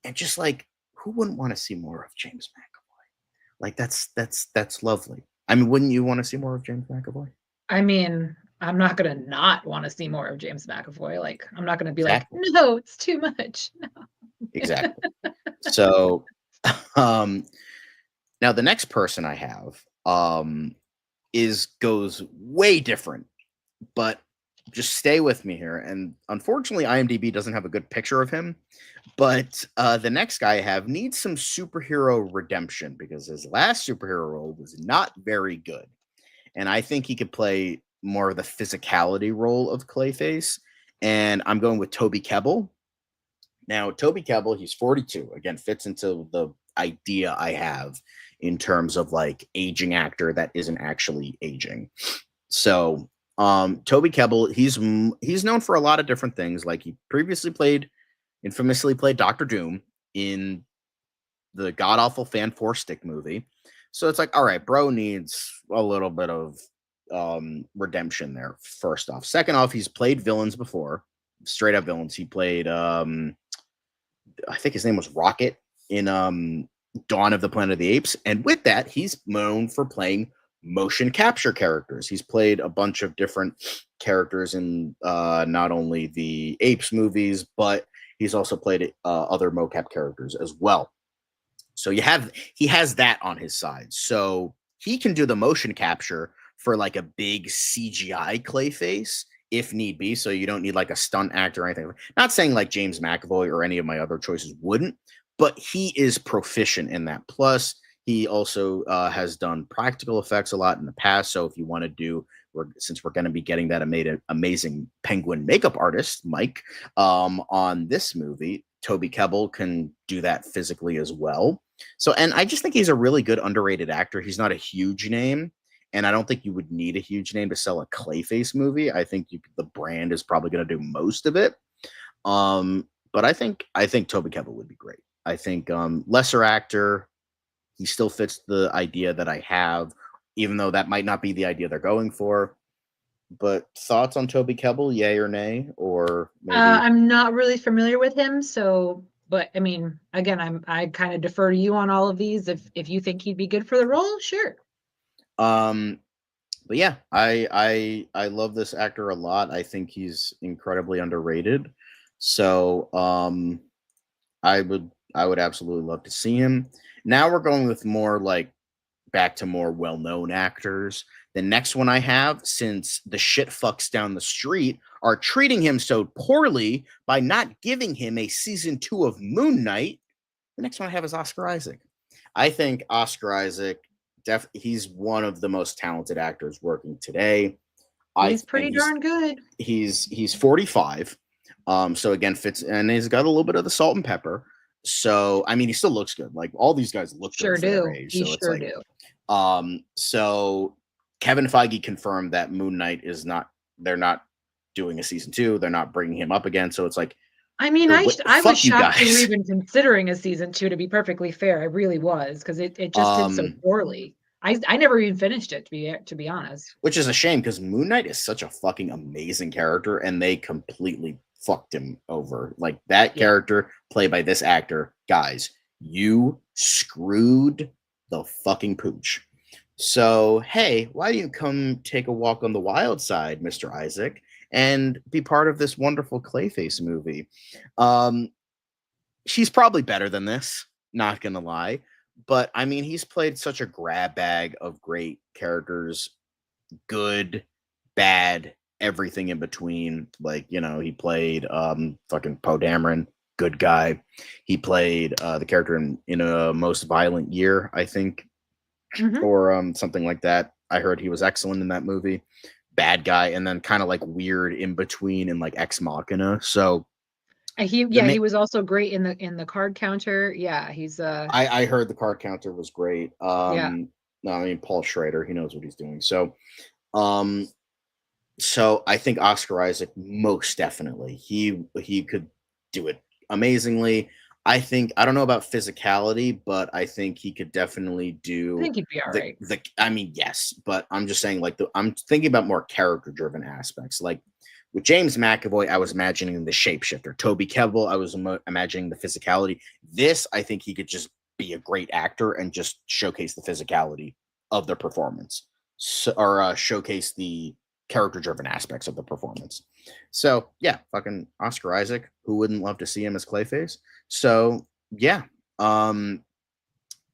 And just like, who wouldn't want to see more of James McAvoy? Like, that's lovely. I mean, wouldn't you want to see more of James McAvoy? I mean, I'm not gonna not want to see more of James McAvoy. Like, I'm not gonna be Exactly. like, no, it's too much. No. Exactly. So, now the next person I have goes way different, but just stay with me here. And unfortunately, IMDb doesn't have a good picture of him. But the next guy I have needs some superhero redemption, because his last superhero role was not very good. And I think he could play more of the physicality role of Clayface. And I'm going with Toby Kebbell. Now, Toby Kebbell, he's 42. Again, fits into the idea I have in terms of like aging actor that isn't actually aging. So Toby Kebbell, he's known for a lot of different things. Like, he infamously played Dr. Doom in the god-awful Fan Four Stick movie. So it's like, all right, bro needs a little bit of redemption there, first off. Second off, he's played villains before, straight up villains. He played I think his name was Rocket in Dawn of the Planet of the Apes. And with that, he's known for playing motion capture characters. He's played a bunch of different characters in not only the Apes movies, but he's also played other mocap characters as well. So he has that on his side. So he can do the motion capture for like a big CGI Clayface if need be. So you don't need like a stunt actor or anything. Not saying like James McAvoy or any of my other choices wouldn't, but he is proficient in that. Plus, he also has done practical effects a lot in the past. So if you want to do, since we're going to be getting that amazing penguin makeup artist, Mike, on this movie, Toby Kebbell can do that physically as well. So, and I just think he's a really good underrated actor. He's not a huge name, and I don't think you would need a huge name to sell a Clayface movie. I think the brand is probably going to do most of it. But I think Toby Kebbell would be great. I think lesser actor, he still fits the idea that I have, even though that might not be the idea they're going for. But thoughts on Toby Kebbell, yay or nay? Or maybe I'm not really familiar with him, so, but I mean, again, I kind of defer to you on all of these. If you think he'd be good for the role, sure. But yeah, I love this actor a lot. I think he's incredibly underrated. So I would absolutely love to see him. Now we're going with more like back to more well-known actors. The next one I have, since the shit fucks down the street are treating him so poorly by not giving him a season 2 of Moon Knight, the next one I have is Oscar Isaac. I think Oscar Isaac, he's one of the most talented actors working today. He's pretty darn good. He's 45. So again, fits, and he's got a little bit of the salt and pepper. So I mean, he still looks good. Like, all these guys look sure good for do. their age. He so sure it's like, do. So Kevin Feige confirmed that Moon Knight is not. They're not doing a season 2. They're not bringing him up again. So it's like, I mean, I was shocked you were guys. even considering a season 2. To be perfectly fair, I really was, because it just did so poorly. I never even finished it, to be honest. Which is a shame, because Moon Knight is such a fucking amazing character, and they completely fucked him over. Like, that character played by this actor, guys, you screwed the fucking pooch. So, hey, why don't you come take a walk on the wild side, Mr. Isaac, and be part of this wonderful Clayface movie. She's probably better than this, not gonna lie. But I mean, he's played such a grab bag of great characters, good, bad, everything in between. Like, he played fucking Poe Dameron, good guy. He played the character in a Most Violent Year, I think, or something like that. I heard he was excellent in that movie. Bad guy, and then kind of like weird in between in like Ex Machina. So he was also great in the Card Counter. Yeah, he's I heard the Card Counter was great. Yeah. No, I mean Paul Schrader, he knows what he's doing. So so I think Oscar Isaac most definitely he could do it amazingly. I don't know about physicality, but I think he could definitely do. I think he'd be all right. I mean, yes, but I'm just saying, like, I'm thinking about more character-driven aspects. Like with James McAvoy, I was imagining the shapeshifter. Toby Kebbell, I was imagining the physicality. This, I think he could just be a great actor and just showcase the physicality of the performance, or showcase the character-driven aspects of the performance. So yeah, fucking Oscar Isaac. Who wouldn't love to see him as Clayface? So yeah.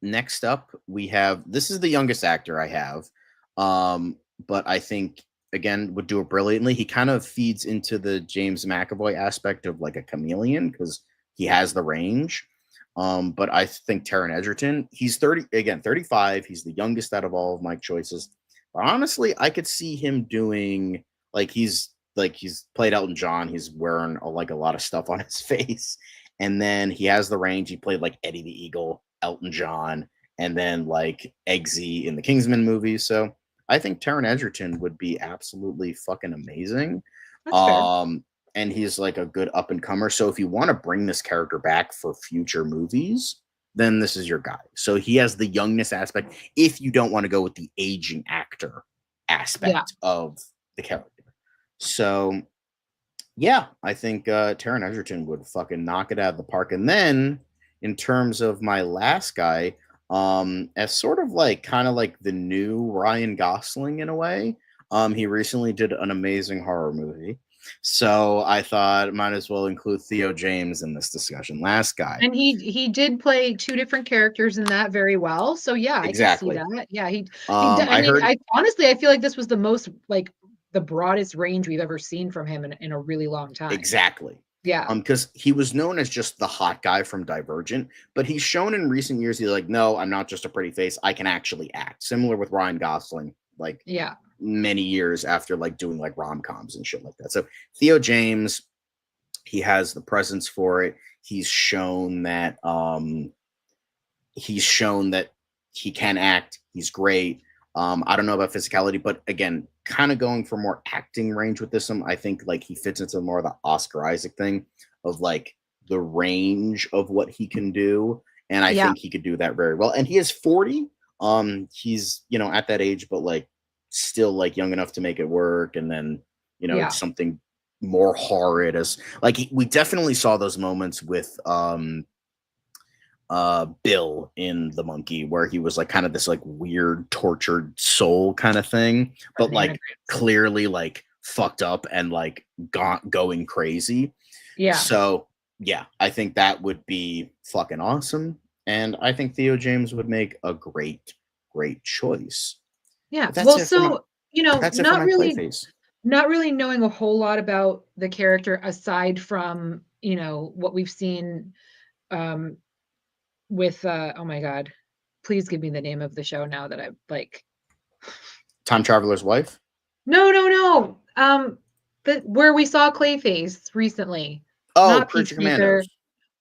Next up we have, this is the youngest actor I have, but I think again would do it brilliantly. He kind of feeds into the James McAvoy aspect of like a chameleon because he has the range. But I think Taron Egerton, he's 35. He's the youngest out of all of my choices. But honestly, I could see him doing he's played Elton John. He's wearing a lot of stuff on his face. And then he has the range. He played like Eddie the Eagle, Elton John, and then like Eggsy in the Kingsman movies. So I think Taron Egerton would be absolutely fucking amazing. That's fair. And he's like a good up and comer. So if you want to bring this character back for future movies, then this is your guy. So he has the youngness aspect if you don't want to go with the aging actor aspect of the character. So yeah, I think Taron Egerton would fucking knock it out of the park. And then in terms of my last guy, as sort of kind of like the new Ryan Gosling in a way, he recently did an amazing horror movie. So I thought might as well include Theo James in this discussion. Last guy. And he did play two different characters in that very well. So yeah, exactly. I can see that. Yeah, I honestly, I feel like this was the most the broadest range we've ever seen from him in a really long time. Exactly. Yeah. Because he was known as just the hot guy from Divergent, but he's shown in recent years he's like, no, I'm not just a pretty face. I can actually act. Similar with Ryan Gosling, many years after doing rom-coms and shit like that. So Theo James, he has the presence for it. He's shown that he can act. He's great. I don't know about physicality, but again, kind of going for more acting range with this one. I think he fits into more of the Oscar Isaac thing of the range of what he can do. And I think he could do that very well. And he is 40. He's, at that age, but still young enough to make it work. And then, something more horrid as we definitely saw those moments with, Bill in The Monkey, where he was kind of this weird tortured soul kind of thing, but clearly fucked up and going crazy. Yeah. So yeah, I think that would be fucking awesome, and I think Theo James would make a great choice. Yeah. Well, so not really knowing a whole lot about the character aside from what we've seen with oh my god, please give me the name of the show now that I Time Traveler's Wife. No. Where we saw Clayface recently. Oh, Creature Commandos.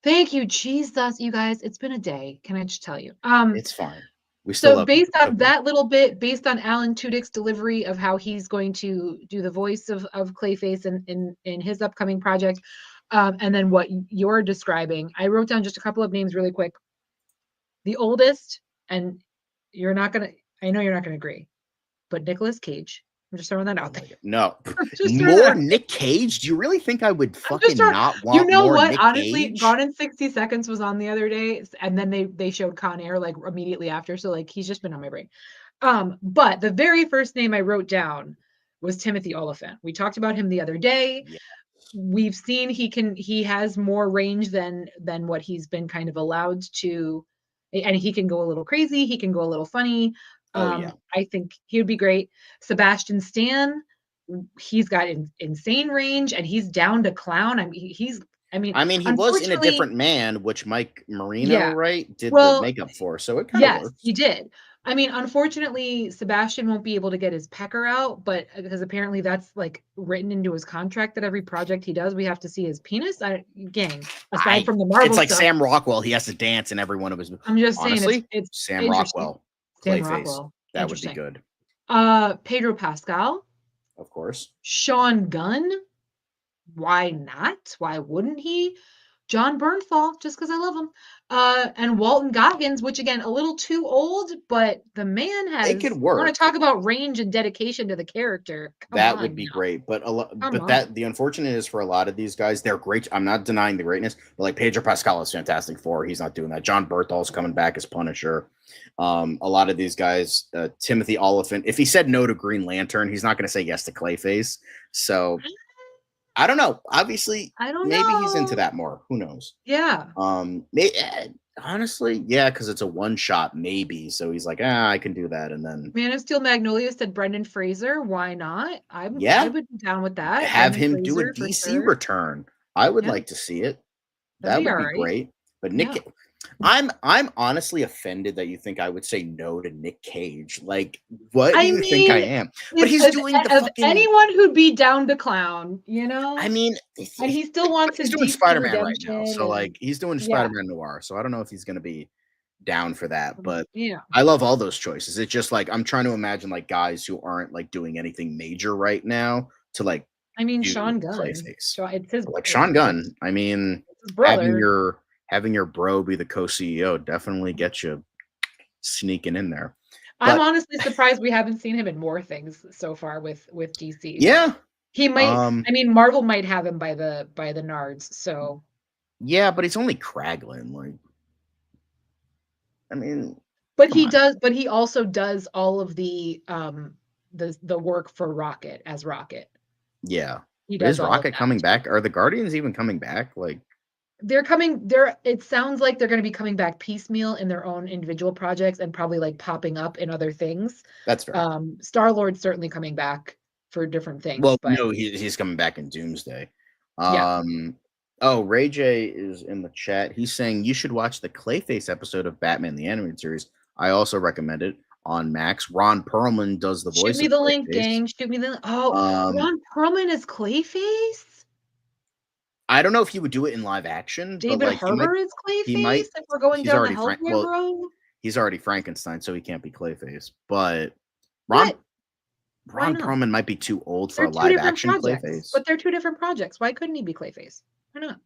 Thank you, Jesus, you guys. It's been a day. Can I just tell you? It's fine. We still so based on that little bit, based on Alan Tudyk's delivery of how he's going to do the voice of Clayface in his upcoming project, and then what you're describing, I wrote down just a couple of names really quick. The oldest, and I know you're not gonna agree, but Nicolas Cage. I'm just throwing that out there. No, more Nick Cage. Do you really think I would fucking not want? More what? Nick Honestly, Cage? Gone in 60 Seconds was on the other day, and then they showed Con Air immediately after. So he's just been on my brain. But the very first name I wrote down was Timothy Oliphant. We talked about him the other day. Yeah. We've seen he has more range than what he's been kind of allowed to, and he can go a little crazy, he can go a little funny. I think he would be great. Sebastian Stan, he's got insane range, and he's down to clown. I mean, he was in A Different Man, which Mike Marino, right, did the makeup for, so it kind of yes, works. he did. I mean, unfortunately, Sebastian won't be able to get his pecker out, but because apparently that's like written into his contract that every project he does, we have to see his penis. Aside from the Marvel it's like stuff, Sam Rockwell. He has to dance in every one of his. I'm just honestly, saying, it's Sam Rockwell, Sam Clayface. Rockwell. That would be good. Pedro Pascal, of course. Sean Gunn. Why not? Why wouldn't he? John Bernthal, just because I love him. And Walton Goggins, which again, a little too old, but the man has. It could work. I want to talk about range and dedication to the character. That would be great. But the unfortunate is for a lot of these guys, they're great. I'm not denying the greatness, but like Pedro Pascal is Fantastic Four. He's not doing that. John Berthal's coming back as Punisher. A lot of these guys, Timothy Oliphant, if he said no to Green Lantern, he's not going to say yes to Clayface. So I don't know. Obviously, maybe he's into that more. Who knows? Yeah. Honestly, yeah, because it's a one shot, maybe. So he's like, I can do that, and then Man of Steel Magnolia said Brendan Fraser. Why not? I would be down with that. Have Brendan him do a Fraser, DC return. I would like to see it. That would be great. But Nick, I'm honestly offended that you think I would say no to Nick Cage. Like, what do you think I am? But he's doing the fucking anyone who'd be down to clown, you know. I mean, and he still wants he's his doing DC Spider-Man right now, so and, like he's doing Spider-Man Noir. So I don't know if he's gonna be down for that, but yeah, I love all those choices. It's just like I'm trying to imagine like guys who aren't like doing anything major right now to like. I mean, Sean Gunn. It's his like Sean Gunn. I mean, having your bro be the co-CEO definitely gets you sneaking in there. I'm honestly surprised we haven't seen him in more things so far with DC. Yeah, he might. I mean, Marvel might have him by the nards. So yeah, but he's only craggling. Like, I mean, but he does. But he also does all of the work for Rocket as Rocket. Yeah, he does. Is Rocket coming back? Are the Guardians even coming back? Like. They're coming. It sounds like they're going to be coming back piecemeal in their own individual projects and probably like popping up in other things. That's fair. Star-Lord's certainly coming back for different things. Well, no, he's coming back in Doomsday. Ray J is in the chat. He's saying you should watch the Clayface episode of Batman the Animated Series. I also recommend it on Max. Ron Perlman does the voice. Shoot me the link, gang. Shoot me the. Ron Perlman is Clayface. I don't know if he would do it in live action. David but like, Harbour is Clayface. If we're going down the healthcare road, he's already Frankenstein, so he can't be Clayface. But Ron Perlman might be too old for a live action Clayface. But they're two different projects. Why couldn't he be Clayface? Why not?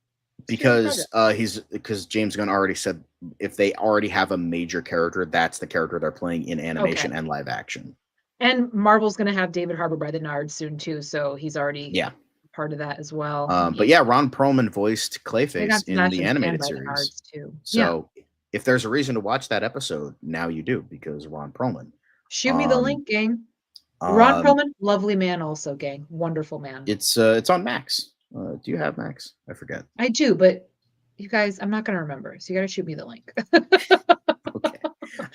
Because James Gunn already said if they already have a major character, that's the character they're playing in animation and live action. And Marvel's going to have David Harbour by the nards soon too, so he's already part of that as well. But yeah, Ron Perlman voiced Clayface in the animated series too. So if there's a reason to watch that episode, now you do, because Ron Perlman. Shoot me the link, gang. Ron Perlman, lovely man, also, gang, wonderful man. It's on Max. Do you have Max? I forget. I do, but you guys, I'm not gonna remember, so you gotta shoot me the link. Okay.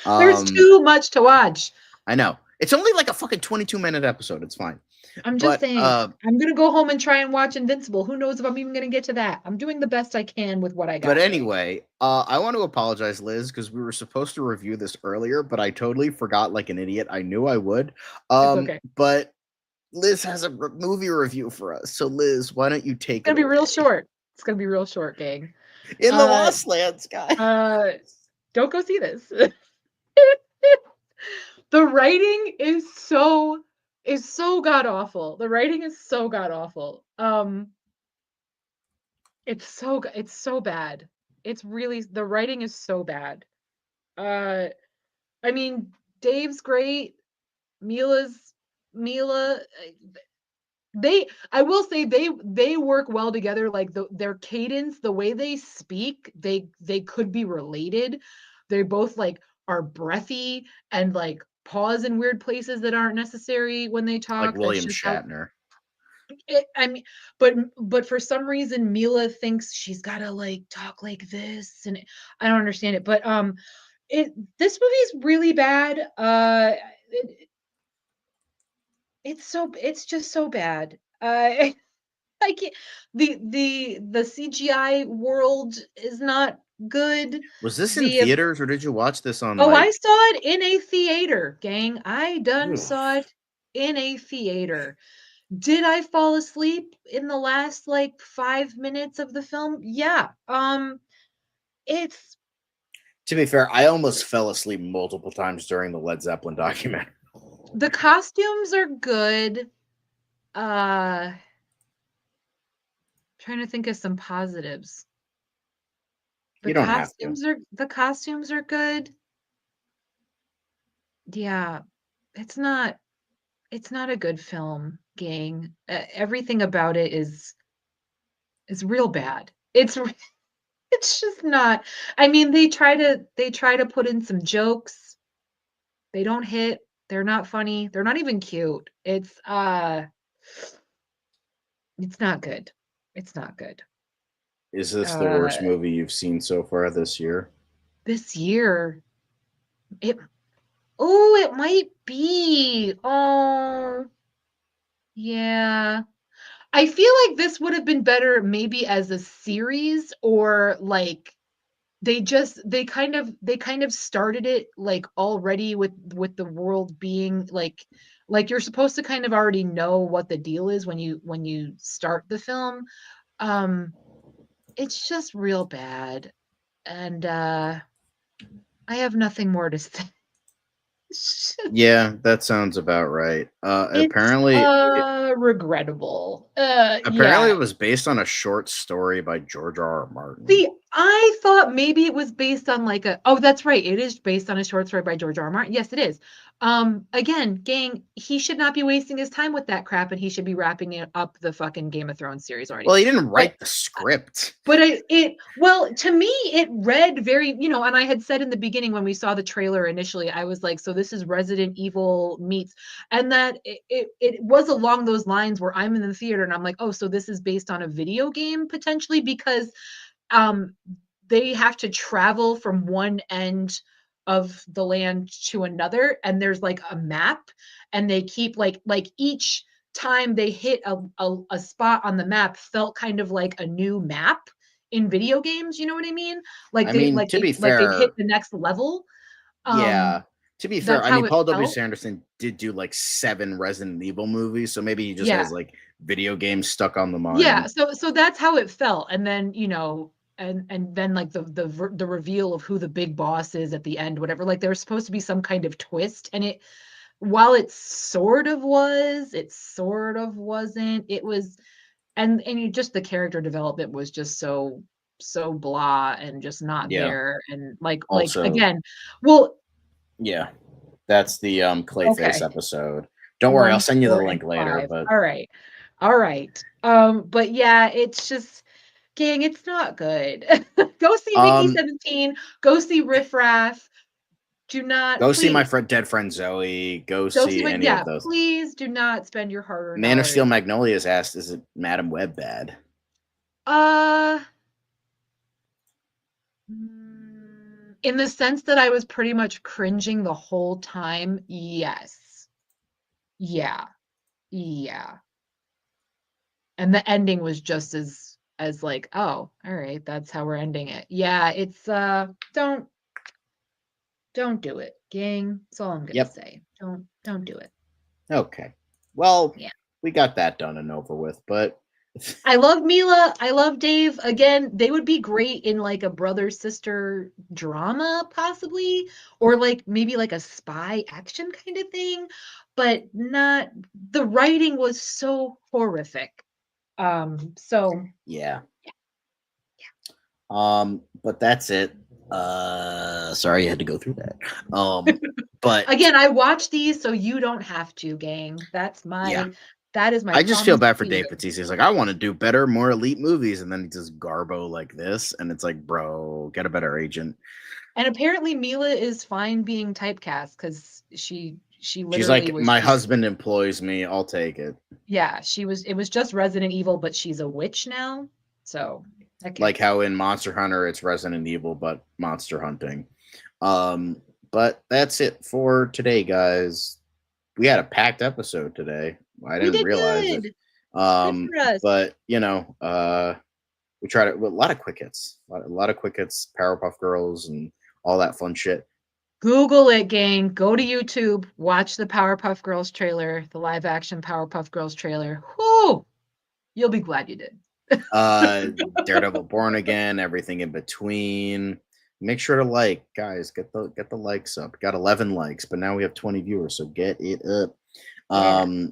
There's too much to watch. I know. It's only like a fucking 22-minute episode. It's fine. I'm just saying, I'm going to go home and try and watch Invincible. Who knows if I'm even going to get to that. I'm doing the best I can with what I got. But anyway, I want to apologize, Liz, because we were supposed to review this earlier, but I totally forgot like an idiot. I knew I would. It's okay. But Liz has a movie review for us. So, Liz, why don't you take it? It's going to be real short. It's going to be real short, gang. In the Lost Lands, guys. Don't go see this. The writing is so god awful. The writing is so god awful. It's so bad. It's really, the writing is so bad. I mean, Dave's great. Mila. I will say they work well together. Like their cadence, the way they speak, they could be related. They both like are breathy and like pause in weird places that aren't necessary when they talk. Like That's William just how Shatner. I mean, but for some reason Mila thinks she's gotta like talk like this, and I don't understand it. But this movie's really bad. It, it's just so bad. I can't, the CGI world is not good. Was this in The theaters or did you watch this on Oh, I like? saw it in a theater, gang. I done Ugh. saw it in a theater. Did I fall asleep in the last like 5 minutes of the film? Yeah. It's To be fair, I almost fell asleep multiple times during the Led Zeppelin documentary. the costumes are good. Uh Trying to think of some positives. You don't have to. The costumes are good. Yeah. It's not a good film, gang. Everything about it is real bad. It's just not. I mean, they try to put in some jokes. They don't hit. They're not funny. They're not even cute. It's not good. It's not good. Is this the worst movie you've seen so far this year? This year, it might be. Oh, yeah. I feel like this would have been better maybe as a series, or like they kind of started it like already with the world being like you're supposed to kind of already know what the deal is when you start the film. It's just real bad, and I have nothing more to say. Yeah, that sounds about right. It's Apparently, regrettable. apparently Yeah. it was based on a short story by George R. R. Martin. See, I thought maybe it was based on like oh, that's right. It is based on a short story by George R. R. Martin. Yes, it is. Again, gang, he should not be wasting his time with that crap, and he should be wrapping up the fucking Game of Thrones series already. Well, he didn't write the script. But well, to me, it read very, and I had said in the beginning when we saw the trailer initially, I was like, so this is Resident Evil meets, and that it was along those lines where I'm in the theater and I'm like, oh, so this is based on a video game potentially, because they have to travel from one end of the land to another, and there's like a map, and they keep like each time they hit a spot on the map felt kind of like a new map in video games, you know what I mean? Like I mean, to be like they'd hit fair, the next level. yeah. To be fair, That's I mean, how it Paul W. felt. Sanderson did do like 7 Resident Evil movies, so maybe he just Yeah. has like video games stuck on the mind. Yeah, so that's how it felt. And then, and then like the reveal of who the big boss is at the end, whatever, like there was supposed to be some kind of twist, and while it sort of was, it sort of wasn't. It was, and just the character development was just so blah and just not there, and Also, again, well, yeah, that's the Clayface okay. episode. Don't worry, I'll 1, send you the 4, link and later. 5. But All right. But yeah, it's just, gang, it's not good. Go see Mickey 17. Go see Riff Raff. Do not go see my please. dead friend Zoe. Go see see any of those. Please do not spend your hard-earned Man of dollars. Steel Magnolia's asked, is it Madam Web bad? In the sense that I was pretty much cringing the whole time, yes. Yeah. And the ending was just as like, oh, all right, that's how we're ending it. Yeah, it's don't do it, gang. That's all I'm gonna say. Don't do it. Okay. Well, yeah, we got that done and over with, but I love Mila. I love Dave. Again, they would be great in like a brother-sister drama, possibly, or like maybe like a spy action kind of thing, but not. The writing was so horrific. So yeah. But that's it. Sorry you had to go through that. But again, I watch these so you don't have to, gang. That's my That is my I just feel promise bad for to Dave you. Bautista. He's like, I want to do better, more elite movies, and then he does Garbo like this, and it's like, bro, get a better agent. And apparently Mila is fine being typecast because she literally She's like, was my just, husband employs me. I'll take it. yeah, it was just Resident Evil, but she's a witch now. So that Like counts. how in Monster Hunter it's Resident Evil, but monster hunting. But that's it for today, guys. We had a packed episode today. I We didn't did realize good. it. Good for us. But you know, we tried it with a lot of quick hits, a lot of quick hits, Powerpuff Girls, and all that fun shit. Google it, gang. Go to YouTube. Watch the Powerpuff Girls trailer, the live action Powerpuff Girls trailer. Whoo! You'll be glad you did. Daredevil Born Again, everything in between. Make sure to like, guys. Get the likes up. Got 11 likes, but now we have 20 viewers, so get it up. Yeah.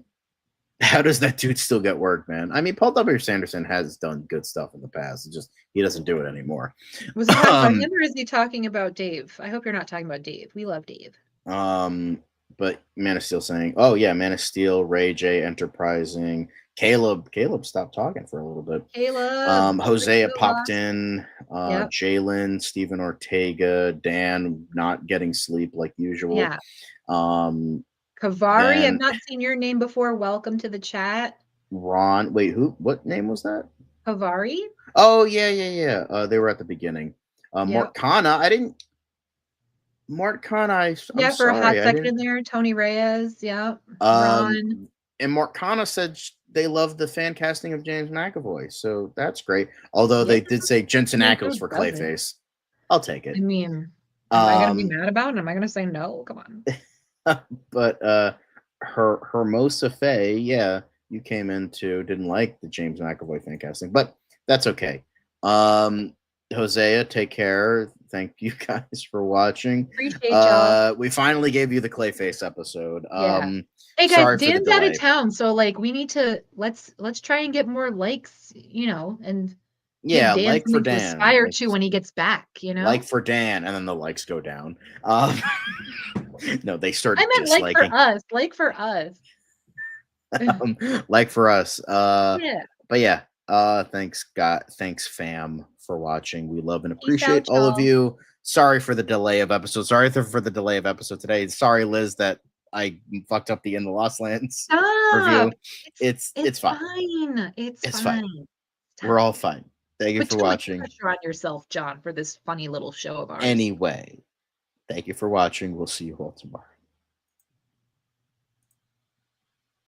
How does that dude still get work, man? I mean, Paul W. Sanderson has done good stuff in the past. It's just he doesn't do it anymore. Was he talking about him or is he talking about Dave? I hope you're not talking about Dave. We love Dave. But Man of Steel saying, oh yeah, Man of Steel, Ray J, Enterprising, Caleb stopped talking for a little bit. Caleb. Hosea popped in, Yep. Jalen, Stephen Ortega, Dan not getting sleep like usual. Yeah. Kavari, I've not seen your name before. Welcome to the chat. Ron, wait, what name was that? Kavari? Oh yeah. They were at the beginning. Mark Kana, Mark Kana, I'm for a hot sorry, second there. Tony Reyes, yeah. Ron. And Mark Kana said they love the fan casting of James McAvoy, so that's great. Although they did say Jensen Ackles for Clayface. I'll take it. I mean, am I gonna be mad about it? Am I gonna say no? Come on. But Hermosa Faye, yeah, you came into didn't like the James McAvoy fan casting, but that's okay. Hosea, take care. Thank you guys for watching. Appreciate y'all. We finally gave you the Clayface episode. Hey guys, Dan's out of town, so like we need to let's try and get more likes, and Dan like for Dan, aspire to when he gets back, like for Dan, and then the likes go down. No, they start. I meant disliking. like for us. Like for us. Yeah. But yeah, thanks fam for watching. We love and appreciate out, all of you. Sorry for the delay of episode. Sorry for the delay of episode today. Sorry, Liz, that I fucked up the In the Lost Lands review. It's fine. It's fine. We're all fine. Thank you for watching. Pressure on yourself, John, for this funny little show of ours. Anyway, thank you for watching. We'll see you all tomorrow.